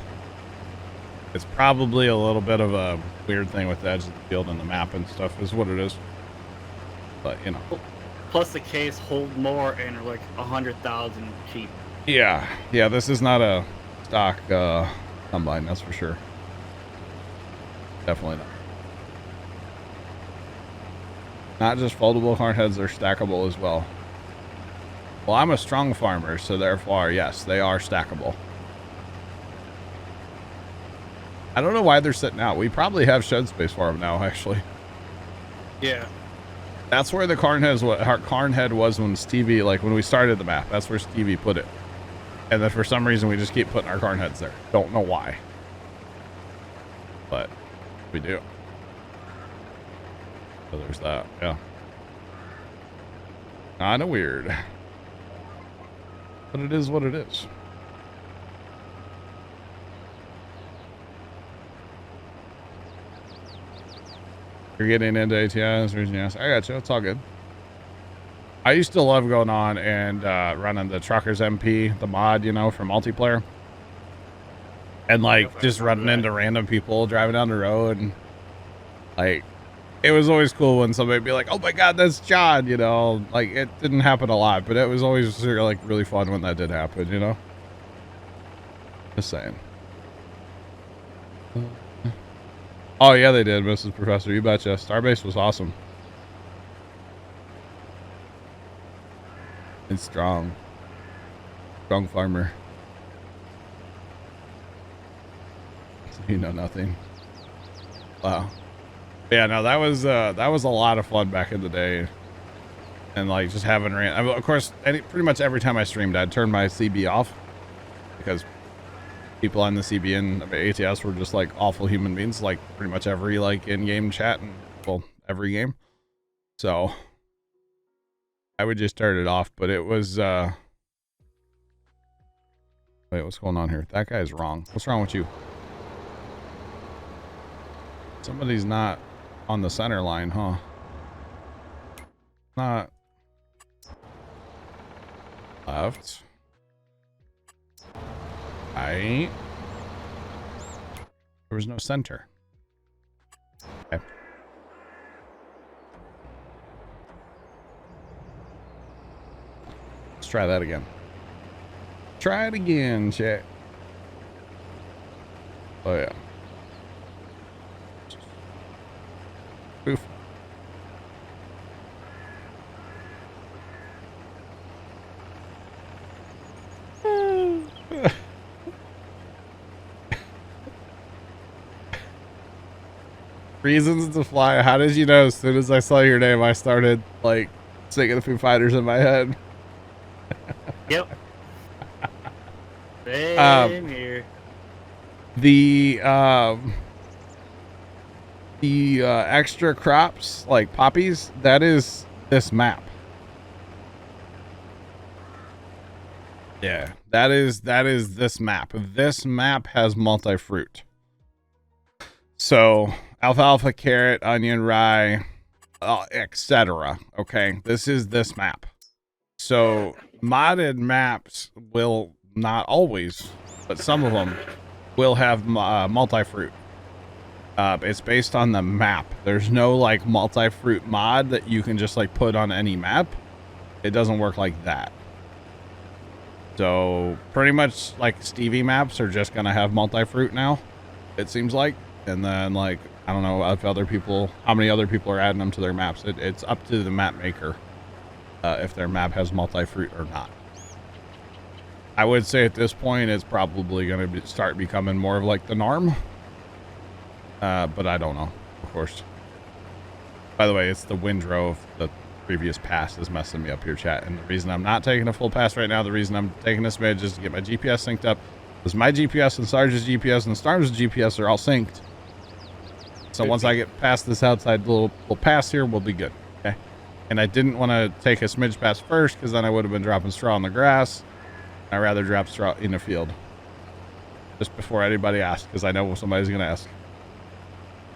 It's probably a little bit of a weird thing with the edge of the field and the map and stuff is what it is. But you know. Plus the case hold more and are like 100,000 cheap. Yeah, yeah. This is not a stock combine, that's for sure. Definitely not. Not just foldable corn heads; they're stackable as well. Well, I'm a strong farmer, so therefore, yes, they are stackable. I don't know why they're sitting out. We probably have shed space for them now, actually. Yeah. That's where the corn head was when Stevie, like when we started the map. That's where Stevie put it. And then for some reason, we just keep putting our corn heads there. Don't know why. But we do. So there's that, yeah. Kinda weird. But it is what it is. You're getting into ATS, yes. I got you. It's all good. I used to love going on and running the Truckers MP, the mod, you know, for multiplayer. And like just running into random people driving down the road. And like, it was always cool when somebody would be like, oh my God, that's John, you know. Like, it didn't happen a lot, but it was always sort of like really fun when that did happen, you know. Just saying. Oh yeah, they did, Mrs. Professor. You betcha. Starbase was awesome. It's strong. Strong farmer. So you know nothing. Wow. Yeah, no, that was a lot of fun back in the day. And like just having I mean, of course, pretty much every time I streamed, I'd turn my CB off because people on the CB and ATS were just like awful human beings, like pretty much every like in-game chat and well, every game. So I would just turn it off, but it was wait, what's going on here? That guy's wrong. What's wrong with you? Somebody's not on the center line, huh? Not left. Right. There was no center. Okay. Let's try that again. Try it again, chat. Oh yeah. Oof. Reasons to fly. How did you know? As soon as I saw your name, I started like singing the Foo Fighters in my head. Yep. Same here. The extra crops like poppies, that is this map. Yeah, that is this map. This map has multi-fruit. So alfalfa, carrot, onion, rye, etc. Okay, this is this map. So modded maps will not always, but some of them will have multi-fruit. It's based on the map. There's no like multi-fruit mod that you can just like put on any map. It doesn't work like that. So pretty much like Stevie maps are just gonna have multi-fruit now, it seems like. And then like I don't know if other people, how many other people are adding them to their maps. It's up to the map maker if their map has multi-fruit or not. I would say at this point it's probably going to start becoming more of like the norm. But I don't know, of course. By the way, it's the windrow of the previous pass is messing me up here, chat. And the reason I'm not taking a full pass right now, the reason I'm taking this smidge is to get my GPS synced up. Because my GPS and Sarge's GPS and Star's GPS are all synced. So once I get past this outside little pass here, we'll be good. Okay. And I didn't want to take a smidge pass first because then I would have been dropping straw on the grass. I'd rather drop straw in the field. Just before anybody asks, because I know somebody's going to ask.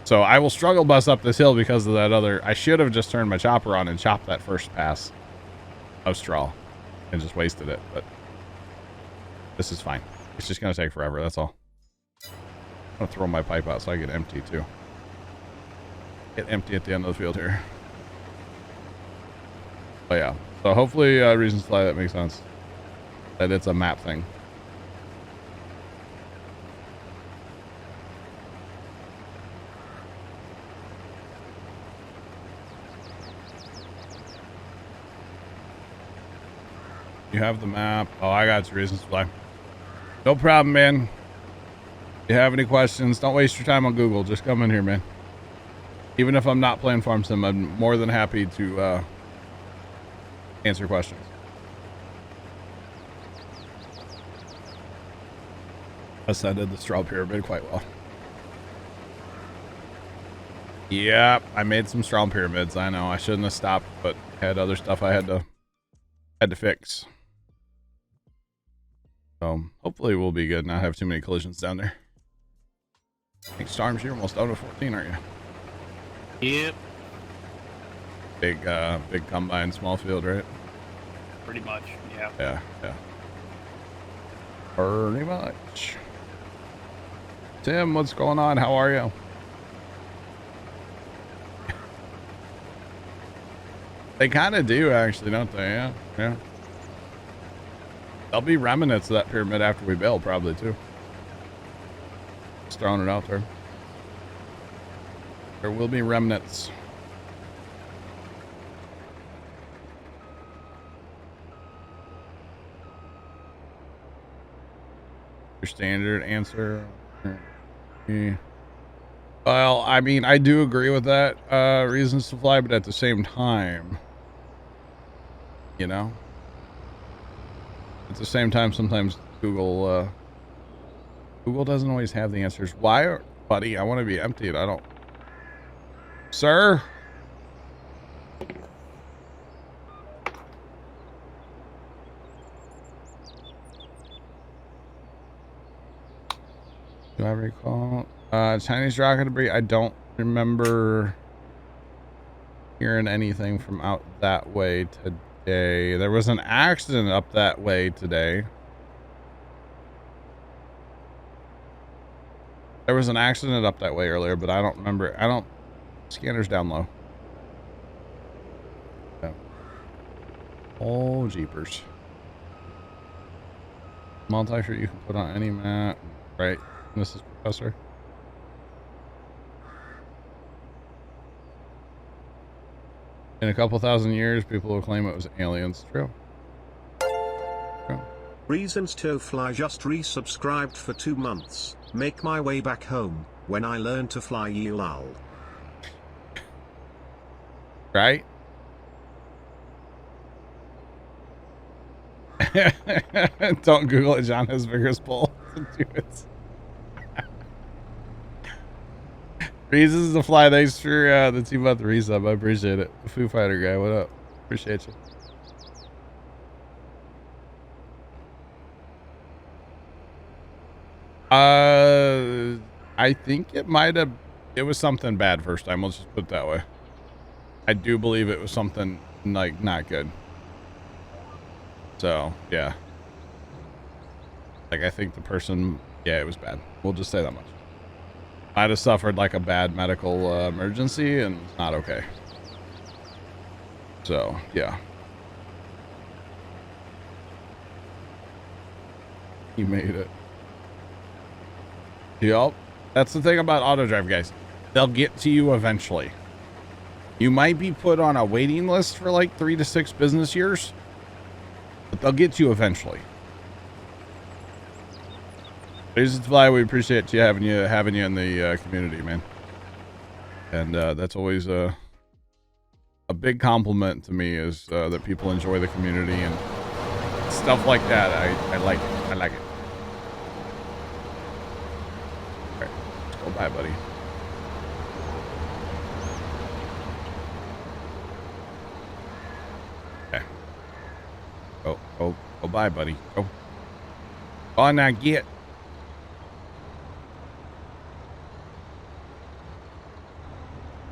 So I will struggle bus up this hill because of that other. I should have just turned my chopper on and chopped that first pass of straw and just wasted it. But this is fine. It's just going to take forever. That's all. I'm going to throw my pipe out so I get empty too. Get empty at the end of the field here. But yeah. So hopefully reasons to fly that makes sense. That it's a map thing. You have the map. Oh, I got your reasons to fly. No problem, man. If you have any questions, don't waste your time on Google. Just come in here, man. Even if I'm not playing Farm Sim, I'm more than happy to answer questions. Plus, I did the straw pyramid quite well. Yep, I made some straw pyramids. I know I shouldn't have stopped, but I had other stuff I had to fix. So hopefully we'll be good, not have too many collisions down there. I think Storms, you're almost out of 14, aren't you? Yep. Big combine, small field, right? Pretty much, yeah. Yeah. Pretty much. Tim, what's going on? How are you? They kind of do, actually, don't they? Yeah. There'll be remnants of that pyramid after we bail, probably, too. Just throwing it out there. There will be remnants. Your standard answer. Well, I mean, I do agree with that. Reasons to fly, but at the same time, you know, at the same time, sometimes Google doesn't always have the answers. Why, buddy? I want to be emptied. I don't. Sir? Do I recall? Chinese rocket debris. I don't remember hearing anything from out that way today. There was an accident up that way today. There was an accident up that way earlier, but I don't remember. Scanner's down low. Yeah. Oh, jeepers. Multi-fruit you can put on any map. Right, Mrs. Professor. In a couple thousand years, people will claim it was aliens. True. Reasons to fly just resubscribed for 2 months. Make my way back home when I learn to fly lol. Right? Don't Google it. John has vigorous pull. Do it. Reasons to fly. Thanks for the 2 month resub. I appreciate it. Foo Fighter guy, what up? Appreciate you. I think it was something bad first time. Let's just put it that way. I do believe it was something like not good. So yeah. Like I think the person, yeah, it was bad. We'll just say that much. Might have suffered like a bad medical emergency and it's not okay. So yeah. He made it. Yup. That's the thing about auto drive, guys. They'll get to you eventually. You might be put on a waiting list for like 3 to 6 business years, but they'll get to you eventually. Reason to Fly, we appreciate you having you in the community, man. And that's always a big compliment to me is that people enjoy the community and stuff like that. I like it. I like it. All right, let's go bye, buddy. Okay. Go bye, buddy. Go. On now, get.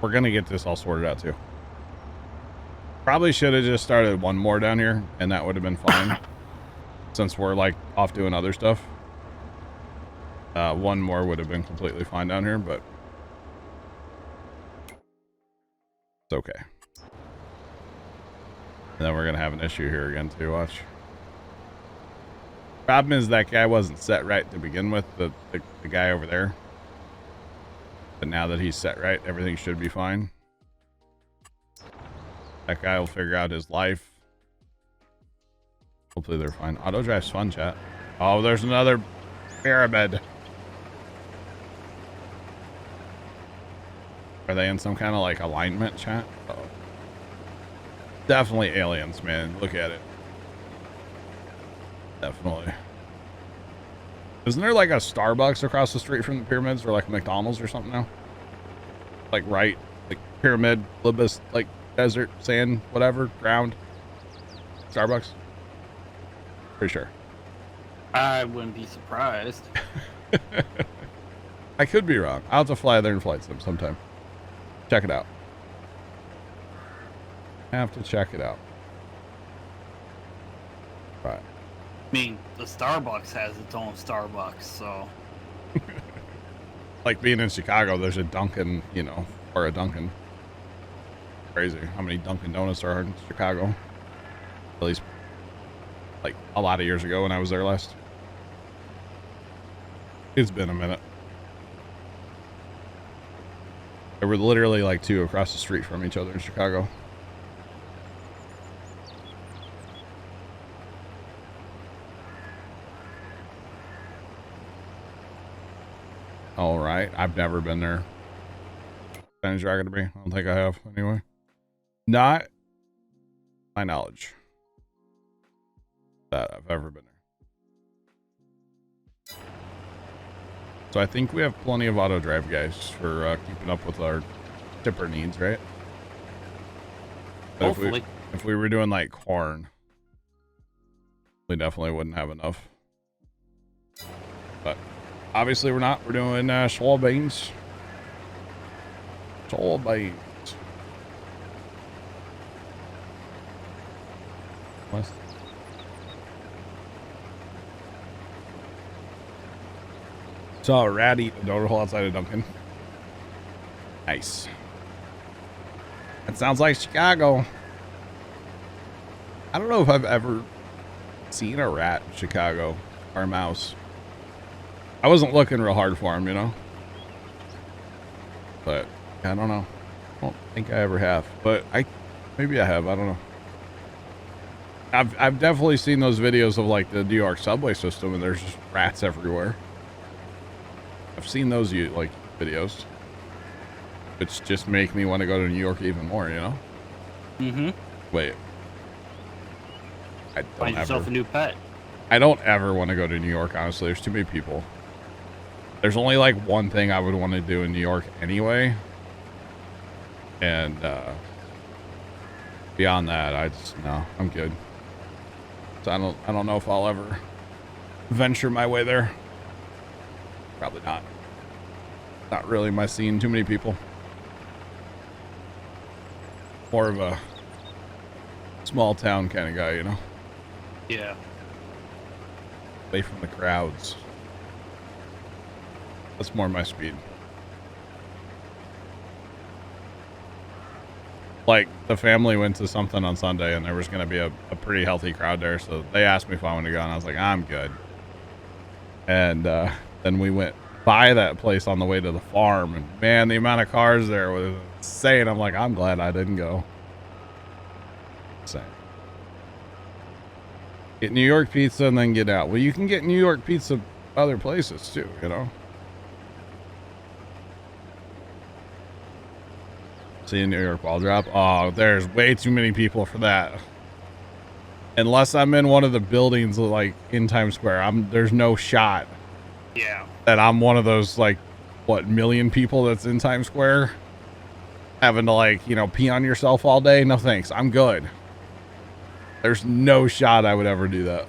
We're gonna get this all sorted out too. Probably should have just started one more down here, and that would have been fine. Since we're like off doing other stuff. One more would have been completely fine down here, but it's okay. And then we're gonna have an issue here again too, watch. Problem is that guy wasn't set right to begin with, the guy over there. But now that he's set right, everything should be fine. That guy will figure out his life. Hopefully they're fine. Auto drive's fun, chat. Oh, there's another pyramid. Are they in some kind of like alignment, chat? Uh-oh. Definitely aliens, man. Look at it. Definitely. Isn't there like a Starbucks across the street from the pyramids, or like a McDonald's or something now? Like right, like pyramid, Libus, like desert, sand, whatever, ground. Starbucks. Pretty sure. I wouldn't be surprised. I could be wrong. I'll have to fly there and flight sim sometime. Check it out. Have to check it out. Right. I mean, the Starbucks has its own Starbucks, so. Like being in Chicago, there's a Dunkin', you know, or a Dunkin'. Crazy how many Dunkin' Donuts are in Chicago. At least, like, a lot of years ago when I was there last. It's been a minute. There were literally like 2 across the street from each other in Chicago. All right, I've never been there. Spanish Dragon to me. I don't think I have anyway. Not my knowledge that I've ever been there. So I think we have plenty of auto drive guys for keeping up with our tipper needs, right? But Hopefully. if we were doing like corn, we definitely wouldn't have enough. But obviously we're not. We're doing soybeans. Soybeans. What? Saw a rat eat a donut hole outside of Dunkin'. Nice. That sounds like Chicago. I don't know if I've ever seen a rat in Chicago or a mouse. I wasn't looking real hard for him, you know. But I don't know. I don't think I ever have. But maybe I have. I don't know. I've definitely seen those videos of like the New York subway system, and there's just rats everywhere. I've seen those like videos, which just make me want to go to New York even more, you know. Mm-hmm. Wait. Find yourself a new pet. I don't ever want to go to New York, honestly. There's too many people. There's only like one thing I would want to do in New York anyway. And beyond that, no, I'm good. So I don't know if I'll ever venture my way there. Probably not. Not really my scene. Too many people. More of a small town kind of guy, you know? Yeah. Away from the crowds. That's more my speed. Like, the family went to something on Sunday, and there was going to be a pretty healthy crowd there, so they asked me if I wanted to go, and I was like, I'm good. And then we went by that place on the way to the farm, and man, the amount of cars there was insane. I'm like, I'm glad I didn't go. Same. Get New York pizza and then get out. Well, you can get New York pizza other places too, you know. See a New York ball drop. Oh, there's way too many people for that. Unless I'm in one of the buildings like in Times Square, there's no shot. Yeah. That I'm one of those like what million people that's in Times Square having to like, you know, pee on yourself all day. No thanks. I'm good. There's no shot I would ever do that.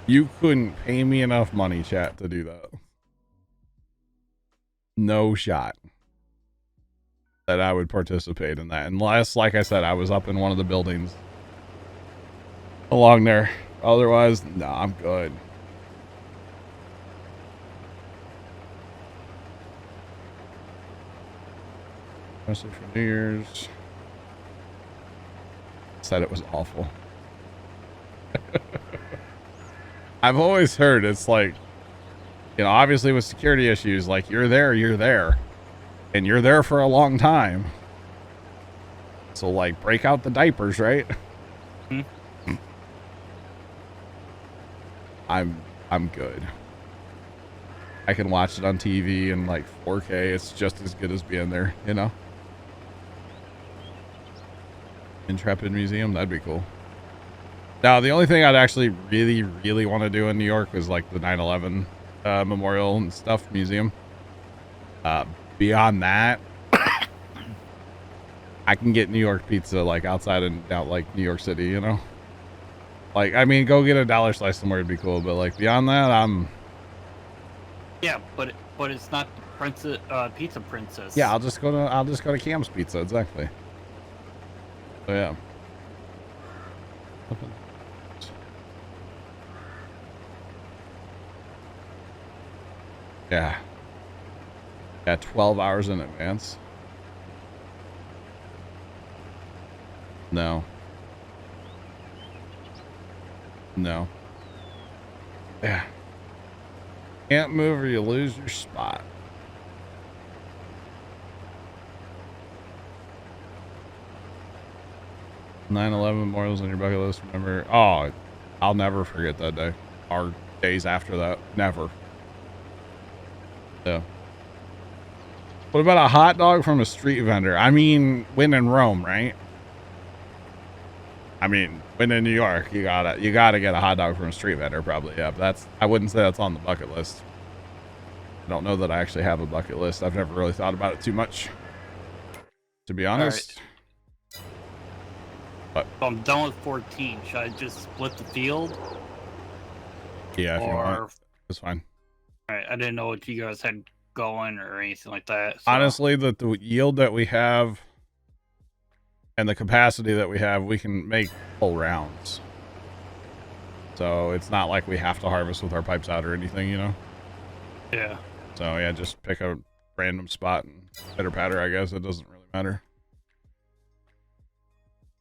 You couldn't pay me enough money, chat, to do that. No shot that I would participate in that. Unless, like I said, I was up in one of the buildings along there. Otherwise, no, I'm good. Especially for New Year's. Said it was awful. I've always heard it's like, you know, obviously with security issues, like you're there, and you're there for a long time. So like break out the diapers, right? Mm-hmm. I'm good. I can watch it on TV in like 4K. It's just as good as being there, you know? Intrepid Museum, that'd be cool. Now, the only thing I'd actually really want to do in New York is like the 9/11 memorial and stuff museum. Beyond that, I can get New York pizza like outside and out like New York City, you know? Like, I mean, go get a dollar slice somewhere would be cool, but like beyond that, Yeah, but it's not the princess, pizza princess. yeah, I'll just go to Cam's Pizza, exactly. So yeah. Yeah. Yeah, 12 hours in advance. No. No. Yeah. Can't move or you lose your spot. "9/11 memorials on your bucket list, remember?" Oh, I'll never forget that day. Or days after that. Never. Yeah. What about a hot dog from a street vendor? I mean, when in Rome, right? I mean, when in New York, you gotta get a hot dog from a street vendor, probably. Yeah, but I wouldn't say that's on the bucket list. I don't know that I actually have a bucket list. I've never really thought about it too much, to be honest. But So I'm done with 14. Should I just split the field? yeah, if you want, it's fine. Alright, I didn't know what you guys had going or anything like that. So. Honestly, the yield that we have and the capacity that we have, we can make full rounds. So it's not like we have to harvest with our pipes out or anything, you know? Yeah. So yeah, just pick a random spot and pitter patter, I guess. It doesn't really matter.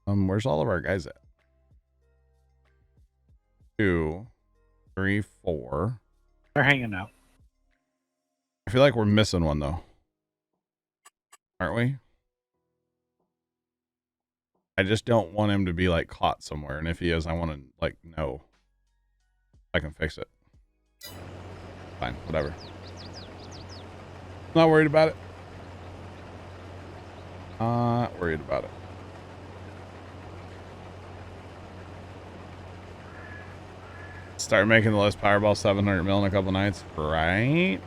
Where's all of our guys at? 2, 3, 4. They're hanging out. I feel like we're missing one though. Aren't we? I just don't want him to be like caught somewhere, and if he is, I want to like know. I can fix it. Fine, whatever. Not worried about it. Not worried about it. Start making the list. Powerball 700 mil in a couple nights, right?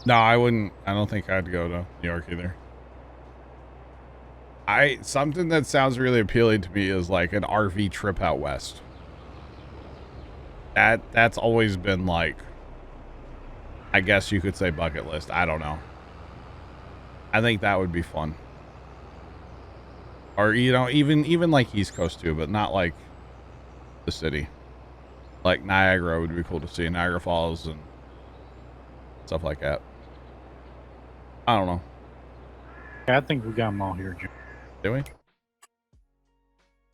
No, I wouldn't. I don't think I'd go to New York either. Something that sounds really appealing to me is like an RV trip out west. That's always been like, I guess you could say bucket list. I don't know. I think that would be fun. Or, you know, even like East Coast too, but not like the city. Like Niagara would be cool to see. Niagara Falls and stuff like that. I don't know. Yeah, I think we got them all here, Jim. Do we?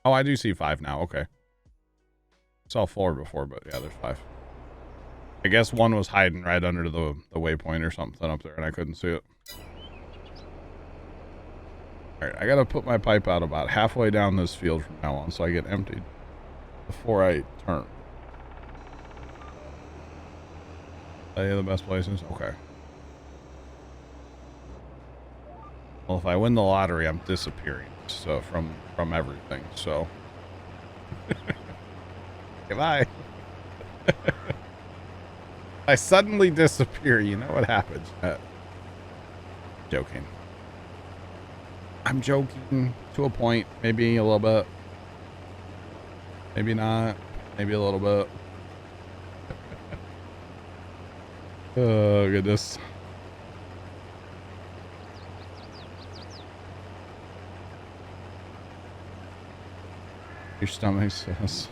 Oh, I do see 5 now. Okay. Saw 4 before, but yeah, there's 5. I guess one was hiding right under the waypoint or something up there, and I couldn't see it. All right, I gotta put my pipe out about halfway down this field from now on, so I get emptied before I turn. Any of the best places? Okay. Well, if I win the lottery, I'm disappearing. So from everything. So. Goodbye. I suddenly disappear. You know what happens? Joking. I'm joking to a point. Maybe a little bit. Maybe not. Maybe a little bit. Oh, goodness. Your stomach says.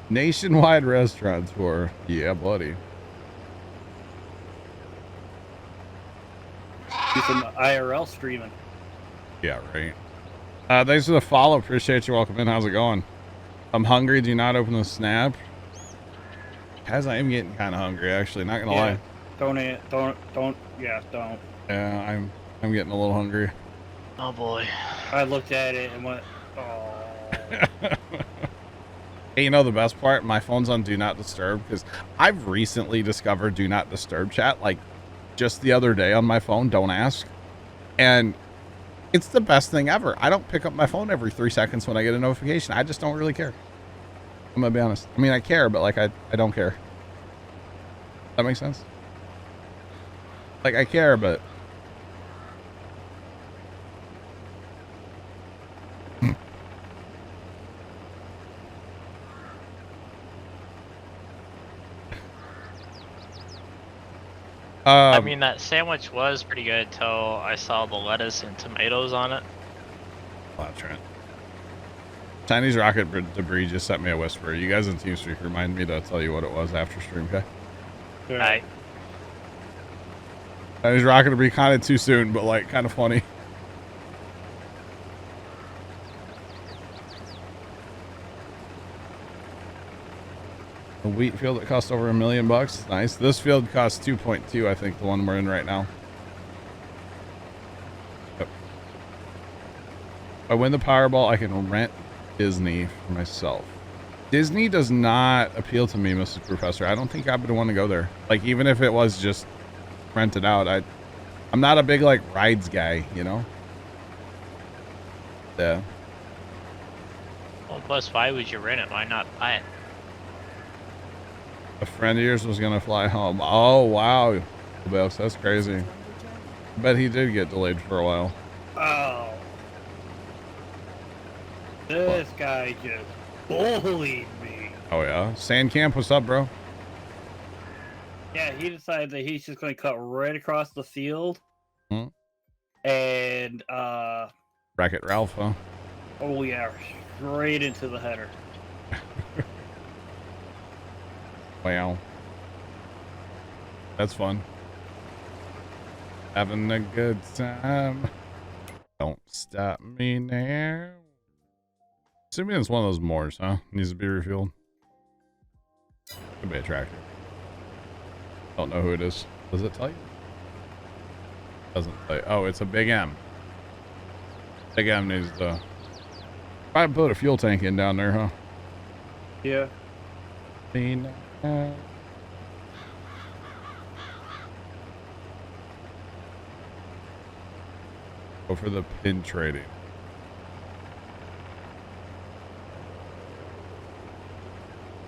Nationwide restaurant tour. Yeah, buddy. Do some IRL streaming. Yeah, right. Thanks for the follow. Appreciate you. Welcome in. How's it going? I'm hungry. Do not open the snap. As I am getting kind of hungry, actually. Not gonna lie. Don't. Yeah, I'm getting a little hungry. Oh boy. I looked at it and went, oh. Hey, you know the best part? My phone's on Do Not Disturb because I've recently discovered Do Not Disturb chat, like just the other day on my phone. Don't ask. And it's the best thing ever. I don't pick up my phone every 3 seconds when I get a notification. I just don't really care. I'm gonna be honest. I mean, I care, but like I don't care. That makes sense? Like I care, but I mean, that sandwich was pretty good until I saw the lettuce and tomatoes on it. wow, Trent. Chinese rocket debris just sent me a whisper. You guys in TeamSpeak remind me to tell you what it was after stream, okay? Right. Chinese rocket debris kind of too soon, but like kind of funny. A wheat field that cost over $1 million. Nice. This field costs 2.2, I think, the one we're in right now. Yep. If I win the Powerball, I can rent Disney for myself. Disney does not appeal to me, Mrs. Professor. I don't think I would want to go there. Like, even if it was just rented out, I'm not a big, like, rides guy, you know? Yeah. Well, plus, why would you rent it? Why not buy it? A friend of yours was gonna fly home. Oh wow, Belks, that's crazy. I bet he did get delayed for a while. Oh. This guy just bullied me. Oh yeah, Sand Camp, what's up, bro? Yeah, he decided that he's just going to cut right across the field. Hmm. And, Wreck-It Ralph, huh? oh yeah, straight into the header. Wow, that's fun. Having a good time. Don't stop me now. Assuming it's one of those Moors, huh? Needs to be refueled. Could be a tractor. Don't know who it is. Does it tell you? Doesn't tell you. Oh, it's a Big M. Big M needs to probably put a fuel tank in down there, huh? Yeah. Go for the pin trading.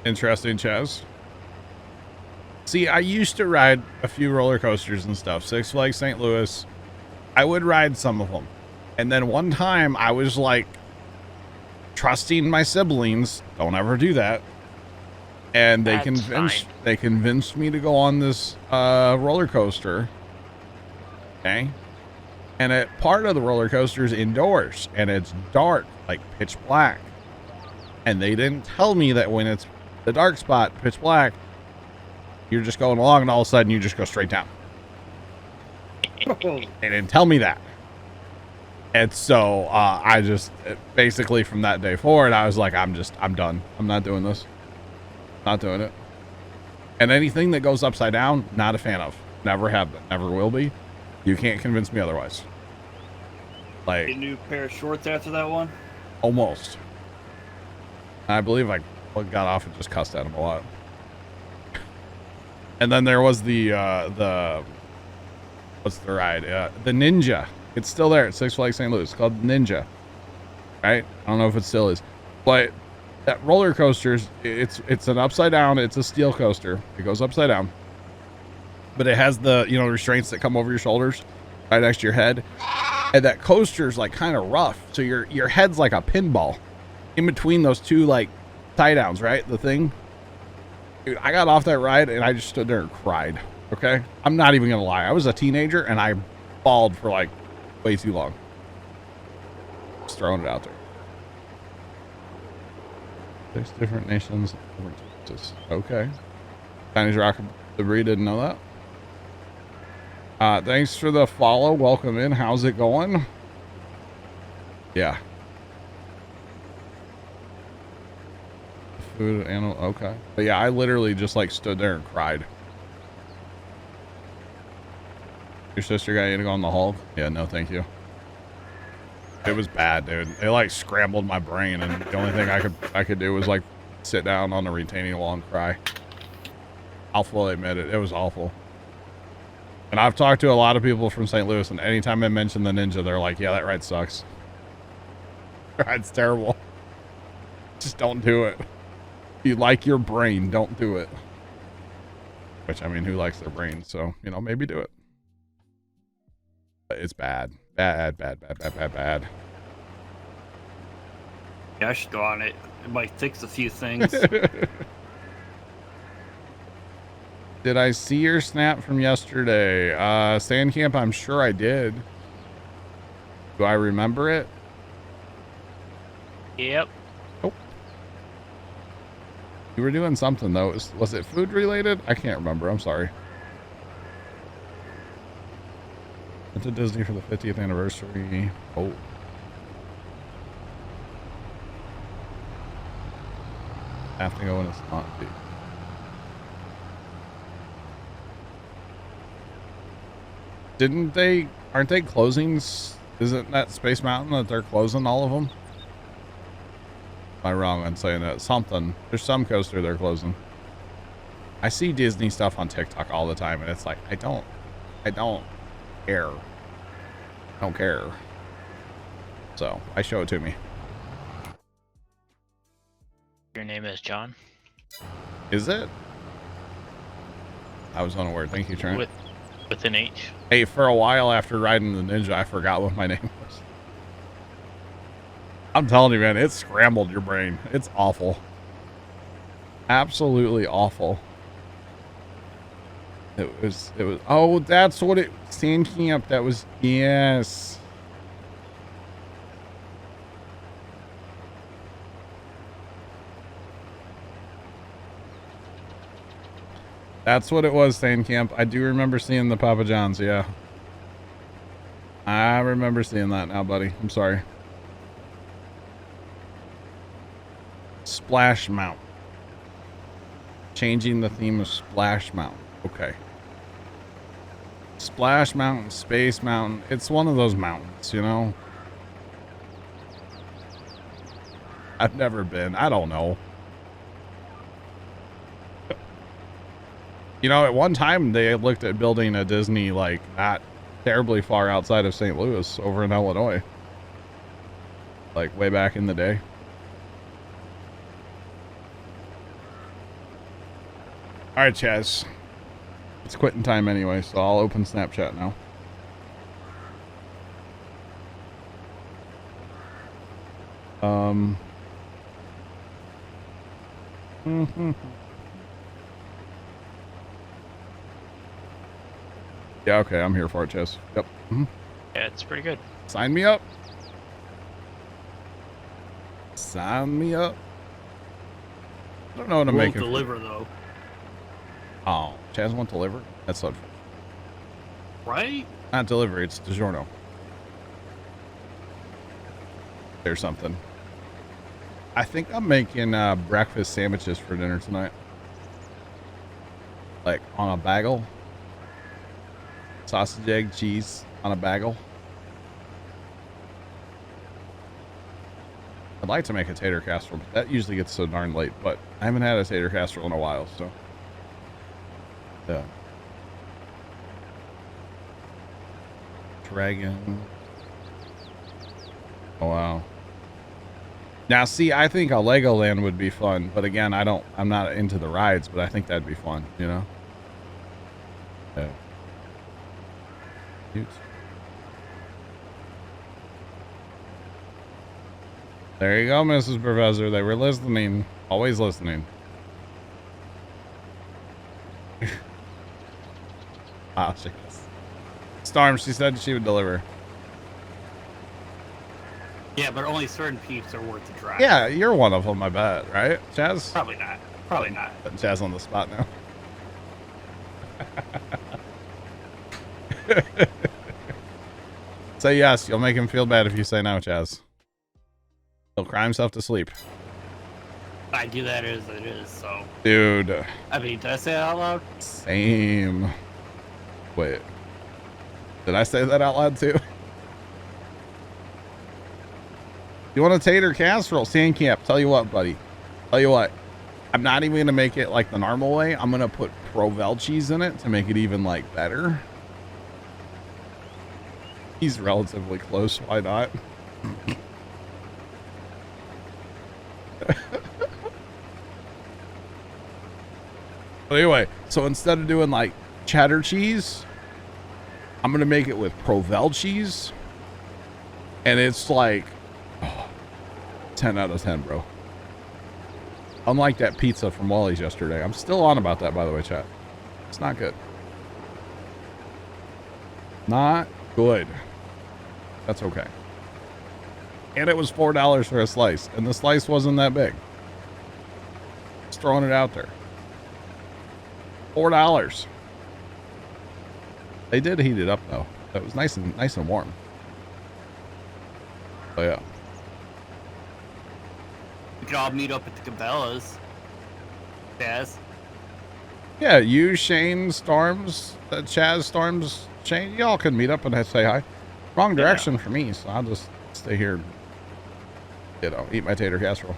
Interesting, Chaz. See, I used to ride a few roller coasters and stuff. Six Flags St. Louis. I would ride some of them. And then one time I was like trusting my siblings. Don't ever do that. And they convinced me to go on this roller coaster. Okay. And part of the roller coaster is indoors and it's dark, like pitch black. And they didn't tell me that when it's the dark spot, pitch black, you're just going along and all of a sudden you just go straight down. They didn't tell me that. And so I just basically from that day forward, I was like, I'm done. I'm not doing this. Not doing it. And anything that goes upside down, not a fan of. Never have been. Never will be. You can't convince me otherwise. Like A new pair of shorts after that one? almost. I believe I got off and just cussed at him a lot. And then there was the what's the ride? The Ninja. It's still there at Six Flags St. Louis. It's called Ninja. Right? I don't know if it still is. But that roller coaster's it's an upside down, it's a steel coaster. It goes upside down. But it has the, you know, restraints that come over your shoulders right next to your head. And that coaster's like kind of rough. So your head's like a pinball in between those two like tie downs, right? The thing. Dude, I got off that ride and I just stood there and cried. Okay? I'm not even gonna lie. I was a teenager and I bawled for like way too long. Just throwing it out there. 6 different nations. Okay. Chinese rock debris, didn't know that. Thanks for the follow. Welcome in. How's it going? Yeah. Food animal. Okay. But yeah, I literally just like stood there and cried. Your sister got you to go on the Hulk? Yeah, no, thank you. It was bad, dude. It like scrambled my brain, and the only thing I could do was like sit down on the retaining wall and cry. I'll fully admit it. It was awful. And I've talked to a lot of people from St. Louis, and anytime I mention the Ninja, they're like, yeah, that ride sucks. That ride's terrible. Just don't do it. If you like your brain, don't do it. Which, I mean, who likes their brain? So, you know, maybe do it. But it's bad. Bad. Yeah, I should go on it. It might fix a few things. Did I see your snap from yesterday? Sand camp, I'm sure I did. Do I remember it? Yep. Oh. You were doing something, though. Was it food related? I can't remember. I'm sorry. Went to Disney for the 50th anniversary. Oh. Have to go when it's not big. Aren't they closing? Isn't that Space Mountain that they're closing all of them? Am I wrong on saying that? There's some coaster they're closing. I see Disney stuff on TikTok all the time, and it's like, I don't care. I don't care. So, I show it to me. Your name is John? Is it? I was unaware. Thank you, Trent. With an H. Hey, for a while after riding the Ninja, I forgot what my name was. I'm telling you, man, it scrambled your brain. It's awful. Absolutely awful. It was, oh, that's what it, Sand Camp, that was, yes. That's what it was, Sand Camp. I do remember seeing the Papa John's, yeah. I remember seeing that now, buddy. I'm sorry. Splash Mountain. Changing the theme of Splash Mountain. Okay. Splash Mountain, Space Mountain. It's one of those mountains, you know? I've never been. I don't know. You know, at one time they looked at building a Disney like not terribly far outside of St. Louis over in Illinois. Like way back in the day. All right, Chaz. It's quitting time anyway, so I'll open Snapchat now. Yeah, okay, I'm here for it, Chaz. Yep. Yeah, it's pretty good. Sign me up. Sign me up. I don't know what to make it. Won't deliver though. Oh, Chaz won't deliver? That's unfortunate. Right? Not delivery, it's DiGiorno. or something. I think I'm making breakfast sandwiches for dinner tonight. Like on a bagel. Sausage, egg, cheese on a bagel. I'd like to make a tater casserole, but that usually gets so darn late. But I haven't had a tater casserole in a while, so. Yeah. Dragon. Oh, wow. Now, see, I think a Legoland would be fun, but again, I'm not into the rides, but I think that'd be fun, you know? Yeah. Cute. There you go, Mrs. Professor. They were listening. Always listening. Ah, she is. Storm, she said she would deliver. Yeah, but only certain peeps are worth the drive. Yeah, you're one of them, I bet, right, Chaz? Probably not. Probably not. Putting Chaz on the spot now. Say yes. You'll make him feel bad if you say no, Chaz. He'll cry himself to sleep. I do that as it is, so. Dude. I mean, did I say it out loud? Same. Wait. Did I say that out loud too? You want a tater casserole? Sandcamp. Tell you what, buddy. Tell you what. I'm not even going to make it like the normal way. I'm going to put Provel cheese in it to make it even like better. He's relatively close. Why not? But anyway, so instead of doing like cheddar cheese, I'm going to make it with Provel cheese. And it's like 10 out of 10, bro. Unlike that pizza from Wally's yesterday. I'm still on about that, by the way, chat. It's not good. Not good. That's okay. And it was $4 for a slice. And the slice wasn't that big. Just throwing it out there. $4. They did heat it up, though. It was nice and warm. Oh, yeah. We could all meet up at the Cabela's. Chaz. Yeah, you, Shane, Storms, Chaz, Storms, Shane, y'all can meet up and say hi. Wrong direction for me, so I'll just stay here, you know, eat my tater casserole.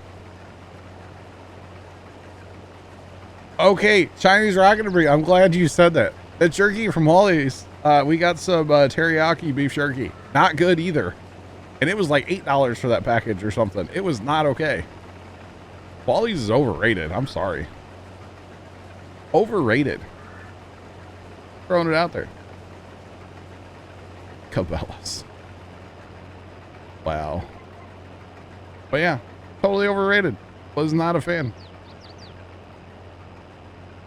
Okay, Chinese Rocket Debris, I'm glad you said that. The jerky from Wally's, we got some teriyaki beef jerky. Not good either. And it was like $8 for that package or something. It was not okay. Wally's is overrated. I'm sorry. Overrated. Throwing it out there. Cabela's. Wow. But yeah, totally overrated. Was not a fan.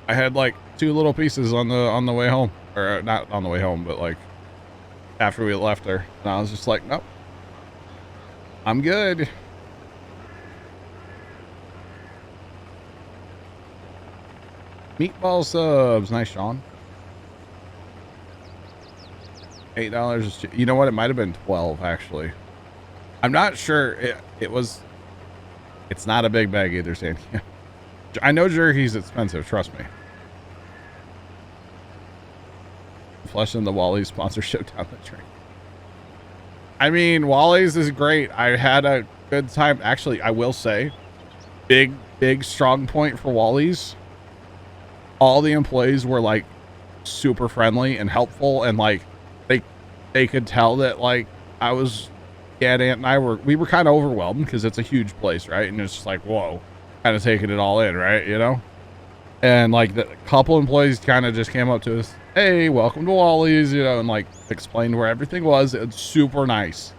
I had like 2 little pieces on the way home, or not on the way home, but like after we left there, and I was just like, nope, I'm good. Meatball subs, nice, Sean. $8 is, you know what? It might have been 12 actually. I'm not sure. It's not a big bag either, Sandy. I know jerky's expensive. Trust me. Flushing the Wally's sponsorship down the drain. I mean, Wally's is great. I had a good time. Actually, I will say, big strong point for Wally's. All the employees were like super friendly and helpful, and like they could tell that like I was, Aunt and I were kind of overwhelmed because it's a huge place, right? And it's just like, whoa, kind of taking it all in, right? You know? And like the couple employees kind of just came up to us, hey, welcome to Wally's, you know, and like explained where everything was. It's super nice.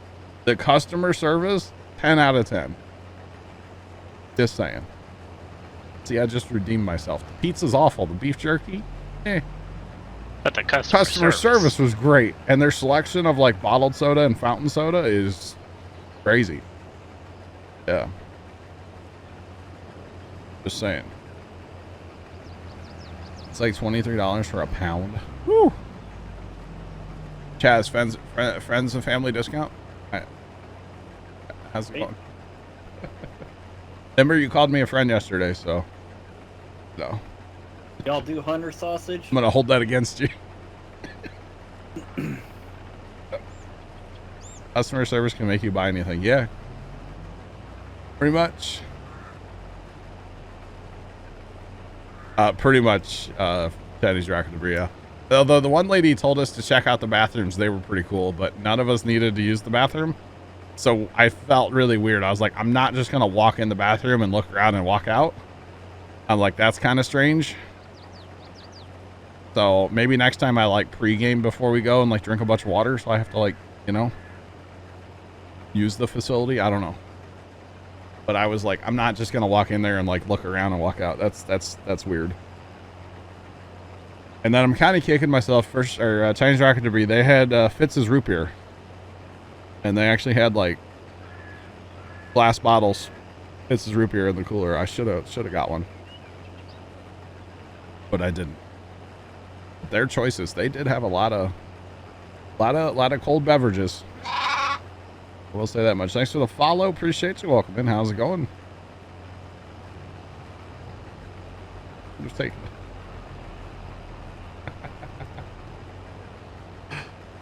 The customer service, 10 out of 10. Just saying. See, I just redeemed myself. The pizza's awful. The beef jerky, But the customer service was great. And their selection of like bottled soda and fountain soda is crazy. Yeah. Just saying. It's like $23 for a pound. Woo! Chaz, friends and family discount? How's it going? Remember you called me a friend yesterday, so no. Y'all do hunter sausage? I'm gonna hold that against you. Customer service can make you buy anything. Yeah. Pretty much. Teddy's Rocket Debris, yeah. Although the one lady told us to check out the bathrooms, they were pretty cool, but none of us needed to use the bathroom. So I felt really weird. I was like, I'm not just going to walk in the bathroom and look around and walk out. I'm like, that's kind of strange. So maybe next time I like pregame before we go and like drink a bunch of water. So I have to like, you know, use the facility. I don't know. But I was like, I'm not just going to walk in there and like look around and walk out. That's weird. And then I'm kind of kicking myself. Chinese Rocket Debris, they had Fitz's root beer. And they actually had like glass bottles, Fitz's root beer in the cooler. I should have got one. But I didn't. Their choices. They did have a lot of cold beverages. I will say that much. Thanks for the follow. Appreciate you. Welcome in. How's it going? Just take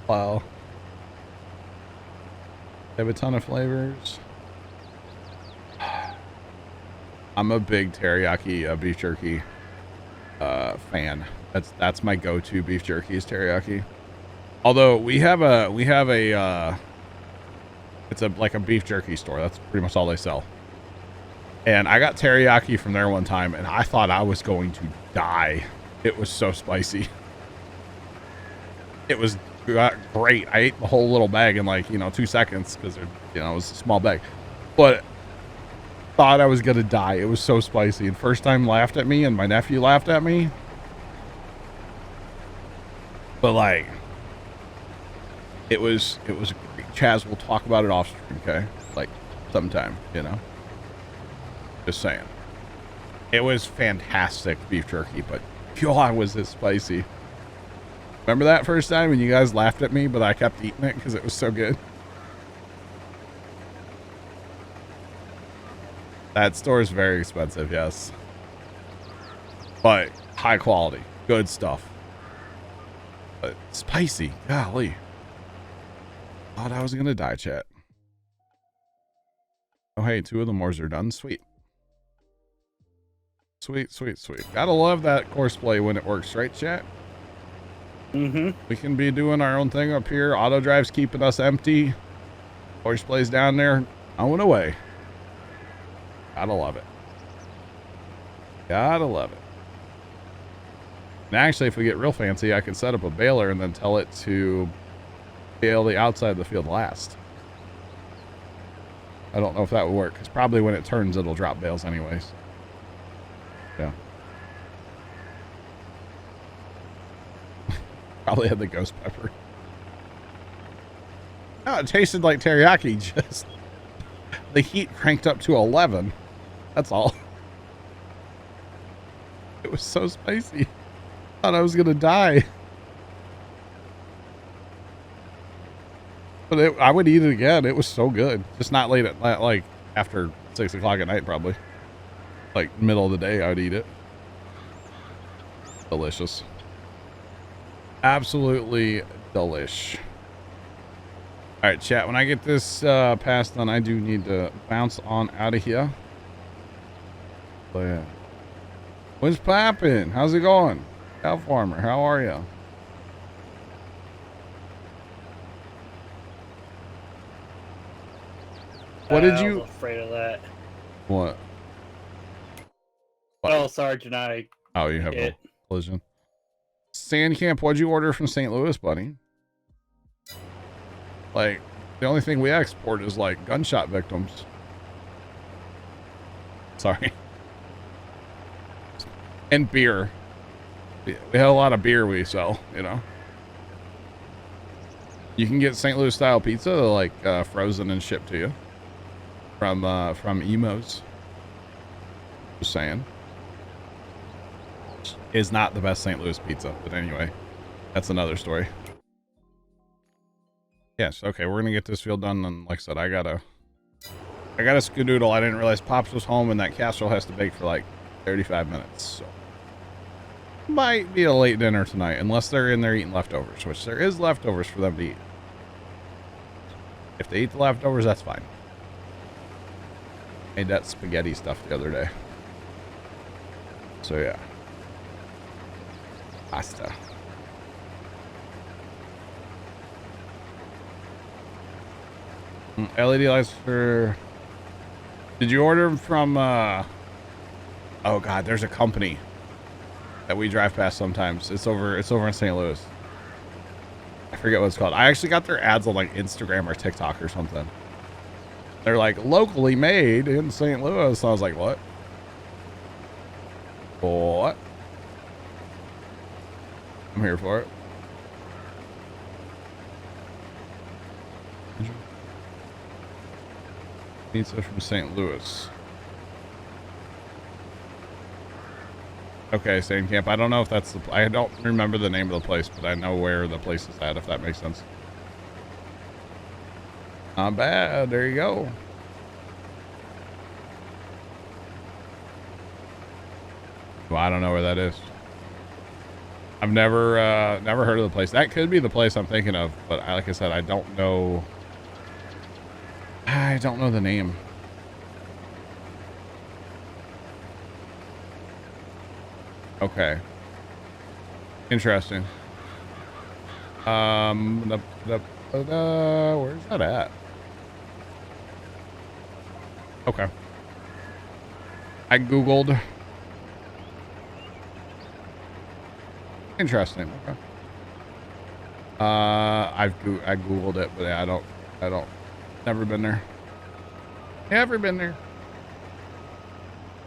wow. They have a ton of flavors. I'm a big teriyaki beef jerky fan. That's my go-to beef jerky is teriyaki. Although we have a it's like a beef jerky store. That's pretty much all they sell. And I got teriyaki from there one time and I thought I was going to die. It was so spicy. It was great. I ate the whole little bag in like, 2 seconds because it was a small bag. But thought I was gonna die. It was so spicy. And first time laughed at me and my nephew laughed at me. But like it was great. Chaz, we'll talk about it off stream, okay? Like sometime, Just saying. It was fantastic beef jerky, but God, was it spicy. Remember that first time when you guys laughed at me, but I kept eating it because it was so good? That store is very expensive, yes. But high quality, good stuff. But spicy, golly. Thought I was gonna die, chat. Oh, hey, 2 of the mores are done. Sweet. Sweet, sweet, sweet. Gotta love that course play when it works, right, chat? Mm-hmm. We can be doing our own thing up here. Auto drive's keeping us empty. Horse plays down there. I went away. Gotta love it. Gotta love it. And actually, if we get real fancy, I can set up a baler and then tell it to bale the outside of the field last. I don't know if that would work, because probably when it turns, it'll drop bales anyways. Yeah. Probably had the ghost pepper. No, it tasted like teriyaki, just the heat cranked up to 11. That's all. It was so spicy. Thought I was gonna die. But I would eat it again. It was so good. Just not late at night, like after 6 o'clock at night, probably. Like middle of the day, I would eat it. Delicious. Absolutely delish. All right, chat. When I get this passed on, I do need to bounce on out of here. But yeah. What's poppin'? How's it going? Cow farmer, how are you? What did you? I was afraid of that. What? Oh, Sergeant, Oh, you have a collision. Sandcamp, what'd you order from St. Louis, buddy? Like, the only thing we export is like gunshot victims. Sorry. And beer. We have a lot of beer we sell, You can get St. Louis style pizza, like frozen and shipped to you from Emo's. Just saying. Is not the best St. Louis pizza, but anyway, that's another story. Yes, okay, we're gonna get this field done, and like I said, I gotta I got a skedoodle. I didn't realize Pops was home and that casserole has to bake for like 35 minutes. So might be a late dinner tonight unless they're in there eating leftovers, which there is leftovers for them to eat. If they eat the leftovers, that's fine. Made that spaghetti stuff the other day. So yeah. Pasta. LED lights for... Did you order them from, oh God, there's a company that we drive past sometimes. It's over in St. Louis. I forget what it's called. I actually got their ads on like Instagram or TikTok or something. They're like locally made in St. Louis. So I was like, what? What? I'm here for it. Pizza from St. Louis. Okay, Same Camp. I don't know if that's the... I don't remember the name of the place, but I know where the place is at, if that makes sense. Not bad. There you go. Well, I don't know where that is. I've never heard of the place. That could be the place I'm thinking of, but like I said, I don't know. I don't know the name. Okay. Interesting. Where's that at? Okay. I Googled. Interesting. Okay. I Googled it, but I don't, never been there. Never been there.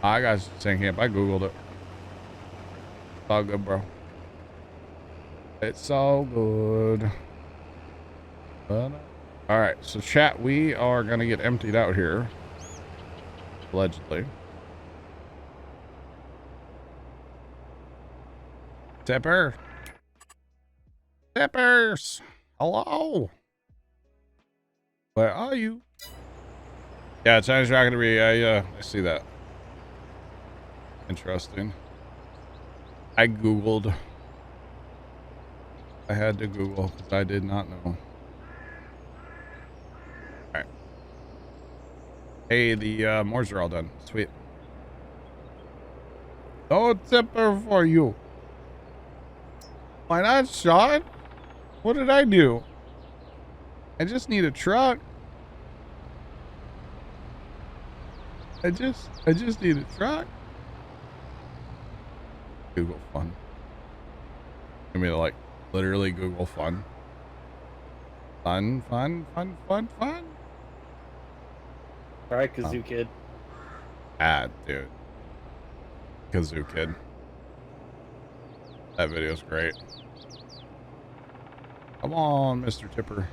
I got Sand Camp. I Googled it. It's all good, bro. It's all good. All right, so chat, we are going to get emptied out here. Allegedly. Tipper. Tippers. Hello. Where are you? Yeah, China's not going to be, I see that. Interesting. I Googled. I had to Google because I did not know. All right. Hey, the Moors are all done. Sweet. No tipper for you. Why not, Sean? What did I do? I just need a truck. I just need a truck. Google fun. I mean, like, literally Google fun. Fun. All right, Kazoo Kid. Ah, dude. Kazoo Kid. That video's great. Come on, Mr. Tipper.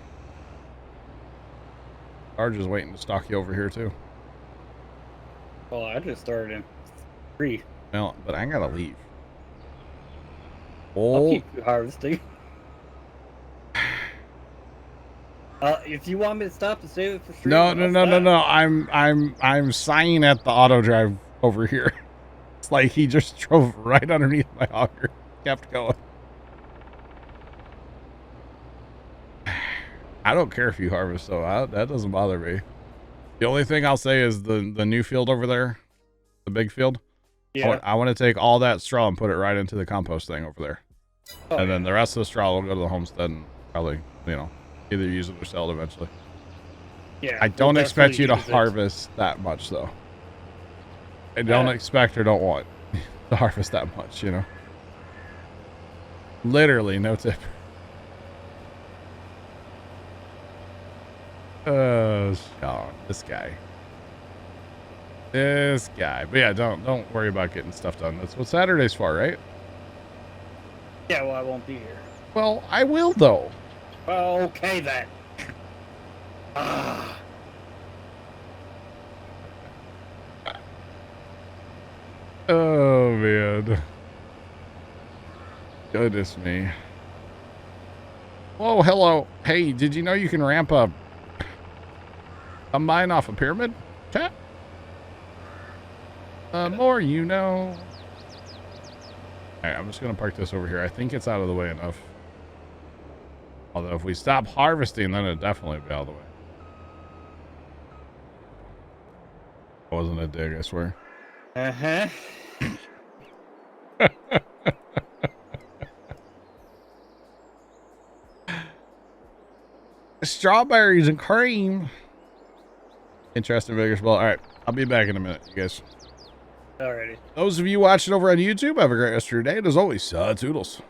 Sarge is waiting to stalk you over here, too. Well, I just started in 3. Well, but I gotta leave. I'll Oh, keep you harvesting. If you want me to stop and save it for stream, no. I'm sighing at the auto drive over here. It's like he just drove right underneath my auger. Kept going. I don't care if you harvest, though. That doesn't bother me. The only thing I'll say is the new field over there, the big field. Yeah. I want to take all that straw and put it right into the compost thing over there. Oh, And then the rest of the straw will go to the homestead and probably, you know, either use it or sell it eventually. Yeah. I don't expect you to use it. harvest that much, though. I don't expect or don't want to harvest that much, you know. Literally, no tip. Oh, Sean, this guy. This guy. But yeah, don't worry about getting stuff done. That's what Saturday's for, right? Yeah, well, I won't be here. Well, I will, though. Well, okay then. Ah. Oh, man. Goodness me. Whoa, hello. Hey, did you know you can ramp up a mine off a pyramid? The more you know. Alright, I'm just gonna park this over here. I think it's out of the way enough. Although if we stop harvesting, then it'd definitely be out of the way. It wasn't a dig, I swear. Uh-huh. Strawberries and cream. Interesting vigorous ball. Alright, I'll be back in a minute, you guys. Alrighty. Those of you watching over on YouTube, have a great rest of your day. And as always, toodles.